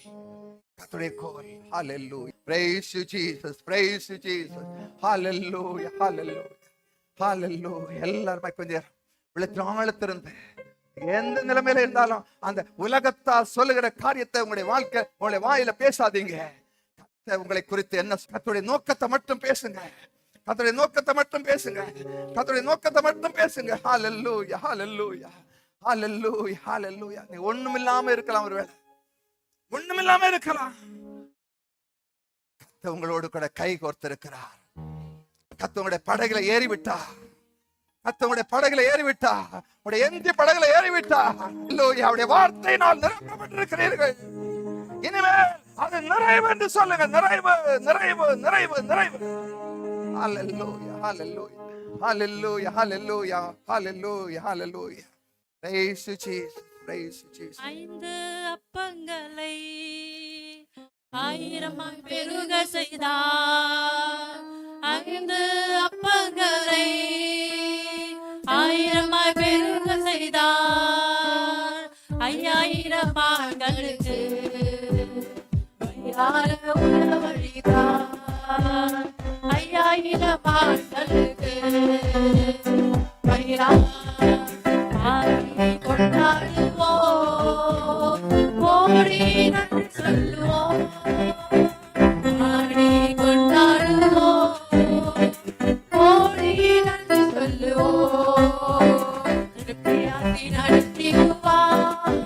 Speaker 1: கர்த்தருடைய கோல். ஹல்லேலூயா. Praise you Jesus, praise you Jesus. ஹல்லேலூயா, ஹல்லேலூயா, ஹல்லேலூயா. எல்லாரும் கொஞ்சம் உள்ளத்திலிருந்து எந்த நிலைமையில இருந்தாலும் அந்த உலகத்தால் சொல்லுகிற காரியத்தை உங்களுடைய வாழ்க்கை, உங்களுடைய வாயில பேசாதீங்க. கர்த்தர் உங்களை குறித்து என்ன, கர்த்தருடைய நோக்கத்தை மட்டும் பேசுங்க. கர்த்தருடைய நோக்கத்தை மட்டும் பேசுங்க. கர்த்தருடைய நோக்கத்தை மட்டும் பேசுங்க. ஹல்லேலூயா, ஹல்லேலூயா, ஹல்லேலூயா, ஹல்லேலூயா. நீ ஒண்ணுமில்லாம இருக்கலாம், ஒருவேளை ஒண்ணுமில்லாம இருக்கலாம். கர்த்தர் உங்களோடு கூட கை கோர்த்திருக்கிறார். கர்த்தர் உங்களுடைய படகுல ஏறிவிட்டா, கர்த்தருடைய படகுல ஏறிவிட்டா, உடைய எந்தி படகுல ஏறிவிட்டா. அல்லேலூயா. அவருடைய வார்த்தையினால் நிரப்பப்பட்டிருக்கிறீர்கள். இனிமேல் அது நிறைவு என்று சொல்லுங்க. நிறைவு, நிறைவு, நிறைவு, நிறைவு. ஹல்லேலூயா, ஹல்லேலூயா, ஹல்லேலூயா, ஹல்லேலூயா, ஹல்லேலூயா, ஹல்லேலூயா. Praise you Jesus, praise you Jesus.
Speaker 2: 5 அப்பங்களை 1000 பெருக செய்தார். 5 அப்பங்களை 1000 பெருக செய்தார். 5000 ஆண்களுக்கு வயிறார உணவளித்தார். 5000 ஆண்களுக்கு வயிறார கொண்டாடுவோம், கோடி நன்றி சொல்லுவோம், ஆடி கொண்டாடுவோம், கோடி நன்றி சொல்லுவோம். திருப்தியாக்கி நடத்திடுவார்,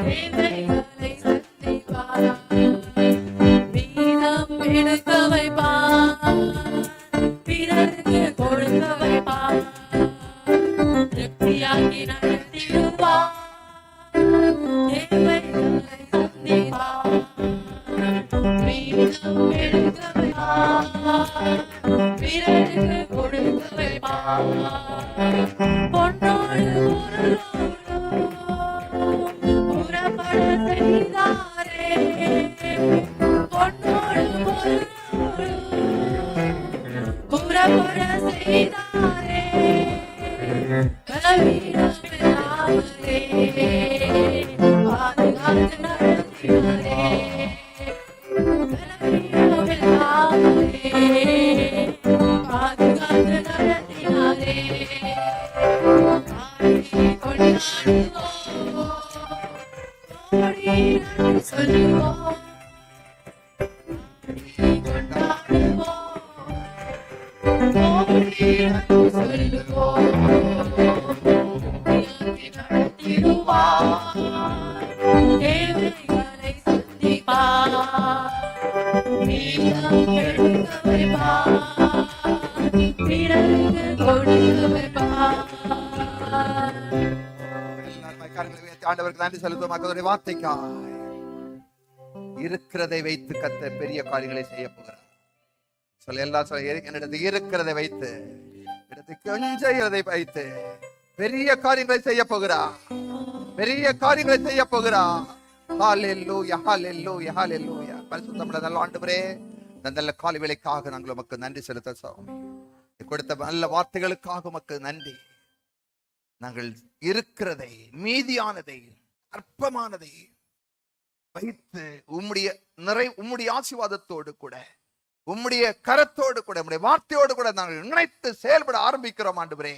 Speaker 2: தேவைகளை சந்திப்பார், மீதம் எடுக்க வைப்பார், பிறருக்கு கொடுக்க வைப்பார். திருப்தியாக்கி நடத்திடுவார், தேவைகளை சந்திப்பார், மீதம் எடுக்க வைப்பார், பிறருக்கு கொடுக்க வைப்பார். பொன்னோடு புறப்பட செய்தாரே, பொன்னோடு புறப்பட செய்தாரே, பலவீனமில்லாமலே பாதுகாத்து நடத்தினாரே, பலவீனமில்லாமலே பாதுகாத்து நடத்தினாரே. ஆடி கொண்டாடுவோம், கோடி நன்றி சொல்லுவோம், கொண்டாடுவோம், கோடி நன்றி சொல்லுவோம். தேவைகளை சந்திப்பார், மீதம் எடுக்க வைப்பார், பிறருக்கு கொடுத்து வைப்பார்.
Speaker 1: எல்லாரும் கரங்களை உயர்த்தி ஆண்டவருக்கு நன்றி செலுத்துவோம். கர்த்தருடைய வார்த்தைக்காய் இருக்கிறதை வைத்து கர்த்தர் பெரிய காரியங்களை செய்ய போகிறார். சொல்ல எல்லாம் சொல்ல, என்னிடத்தில் இருக்கிறதை வைத்து, இடத்துக்கு கொஞ்சதை வைத்து பெரிய காரியங்களை செய்ய போகிறார். பெரிய காரியங்களை செய்ய போகிறார். ஹalleluya ஹalleluya ஹalleluya. பரிசுத்தமுள்ள நல்ல ஆண்டவரே, இந்த நல்ல காலை வேளைக்காக நாங்கள் உமக்கு நன்றி செலுத்த சுவாமி. கொடுத்த நல்ல வார்த்தைகளுக்காக உமக்கு நன்றி. நாங்கள் இருக்கிறதை, மீதியானதை, அற்பமானதை வைத்து உம்முடைய ஆசீர்வாதத்தோடு கூட, உம்முடைய கரத்தோடு கூட, உம்முடைய வார்த்தையோடு கூட நாங்கள் இணைத்து செயல்பட ஆரம்பிக்கிறோம். ஆண்டவரே,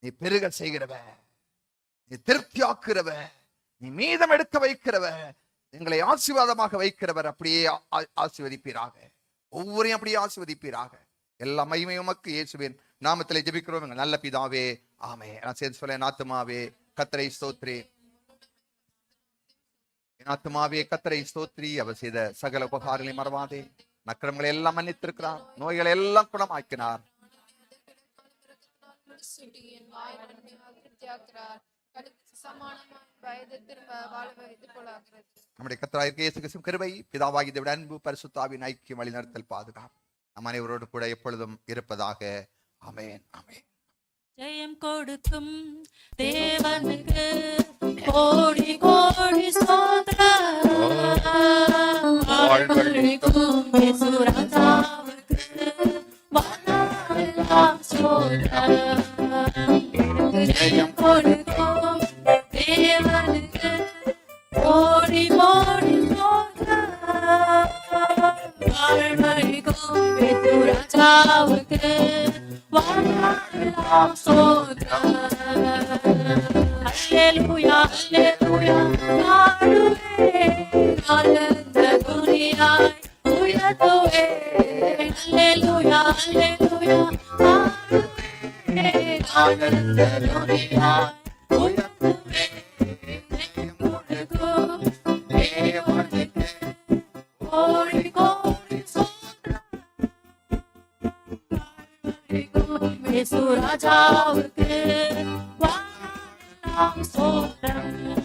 Speaker 1: நீ பெருக செய்கிறவ, நீ திருப்தியாக்குறவ, நீ மீதம் எடுக்க வைக்கிறவ, எங்களை ஆசீர்வாதமாக வைக்கிறவர். அப்படியே ஆசீர்வதிப்பீராக, ஒவ்வொருவரையும் அப்படியே ஆசீர்வதிப்பீராக. எல்லா மகிமையும் உமக்கு இயேசுவின் நாமத்திலே ஜெபிக்கிறோம் எங்கள் நல்ல பிதாவே, ஆமென். நான் சேர்ந்து சொல்ல, என் ஆத்துமாவே கர்த்தரை ஸ்தோத்திரி, என் ஆத்துமாவே கர்த்தரை ஸ்தோத்திரி, அவர் செய்த சகல உபகாரங்களை மறவாதே. நக்கிரமங்களை எல்லாம் மன்னித்திருக்கிறார், நோய்களை எல்லாம் குணமாக்கினார்.
Speaker 2: என் வாய் நன்மையாக திருப்தியாக்குறார். கடுக்கு சமானமான வயது திரும்ப வாழ வைத்து போலாகிறது.
Speaker 1: நம்முடைய கர்த்தராகிய இயேசு கிறிஸ்துவின் கிருபை, பிதாவாகிய தேவனுடைய அன்பு, பரிசுத்தாவின் ஐக்கியம், வழிநடத்தல், பாதுகாப்பு நம் அனைவரோடு கூட எப்பொழுதும் இருப்பதாக. ஆமென் ஆமென்.
Speaker 3: ஜெயம் கொடுக்கும் தேவனுக்கு கோடி கோடி ஸ்தோத்திரம். வாழ்வழிக்கும் இயேசு ராஜாவுக்கு வானமெல்லாம் ஸ்தோத்திரம். ஜெயம் கொடுக்கும் தேவனுக்கு கோடி கோடி ஸ்தோத்திரம். வாழ்வழிக்கும் இயேசு ராஜாவுக்கு வானமெல்லாம் ஸ்தோத்திரம். ஹல்லேலூயா ஹல்லேலூயா. நாடுவேன் ஆனந்த துணியாய் உயர்த்துவேன். ஹல்லேலூயா ஹல்லேலூயா. நாடுவேன் ஆனந்த துணியாய் உயர்த்துவேன். ஜெயம் கொடுக்கும் தேவனுக்கு கோடி கோடி ஸ்தோத்திரம். இயேசு ராஜாவுக்கு வானமெல்லாம் ஸ்தோத்திரம்.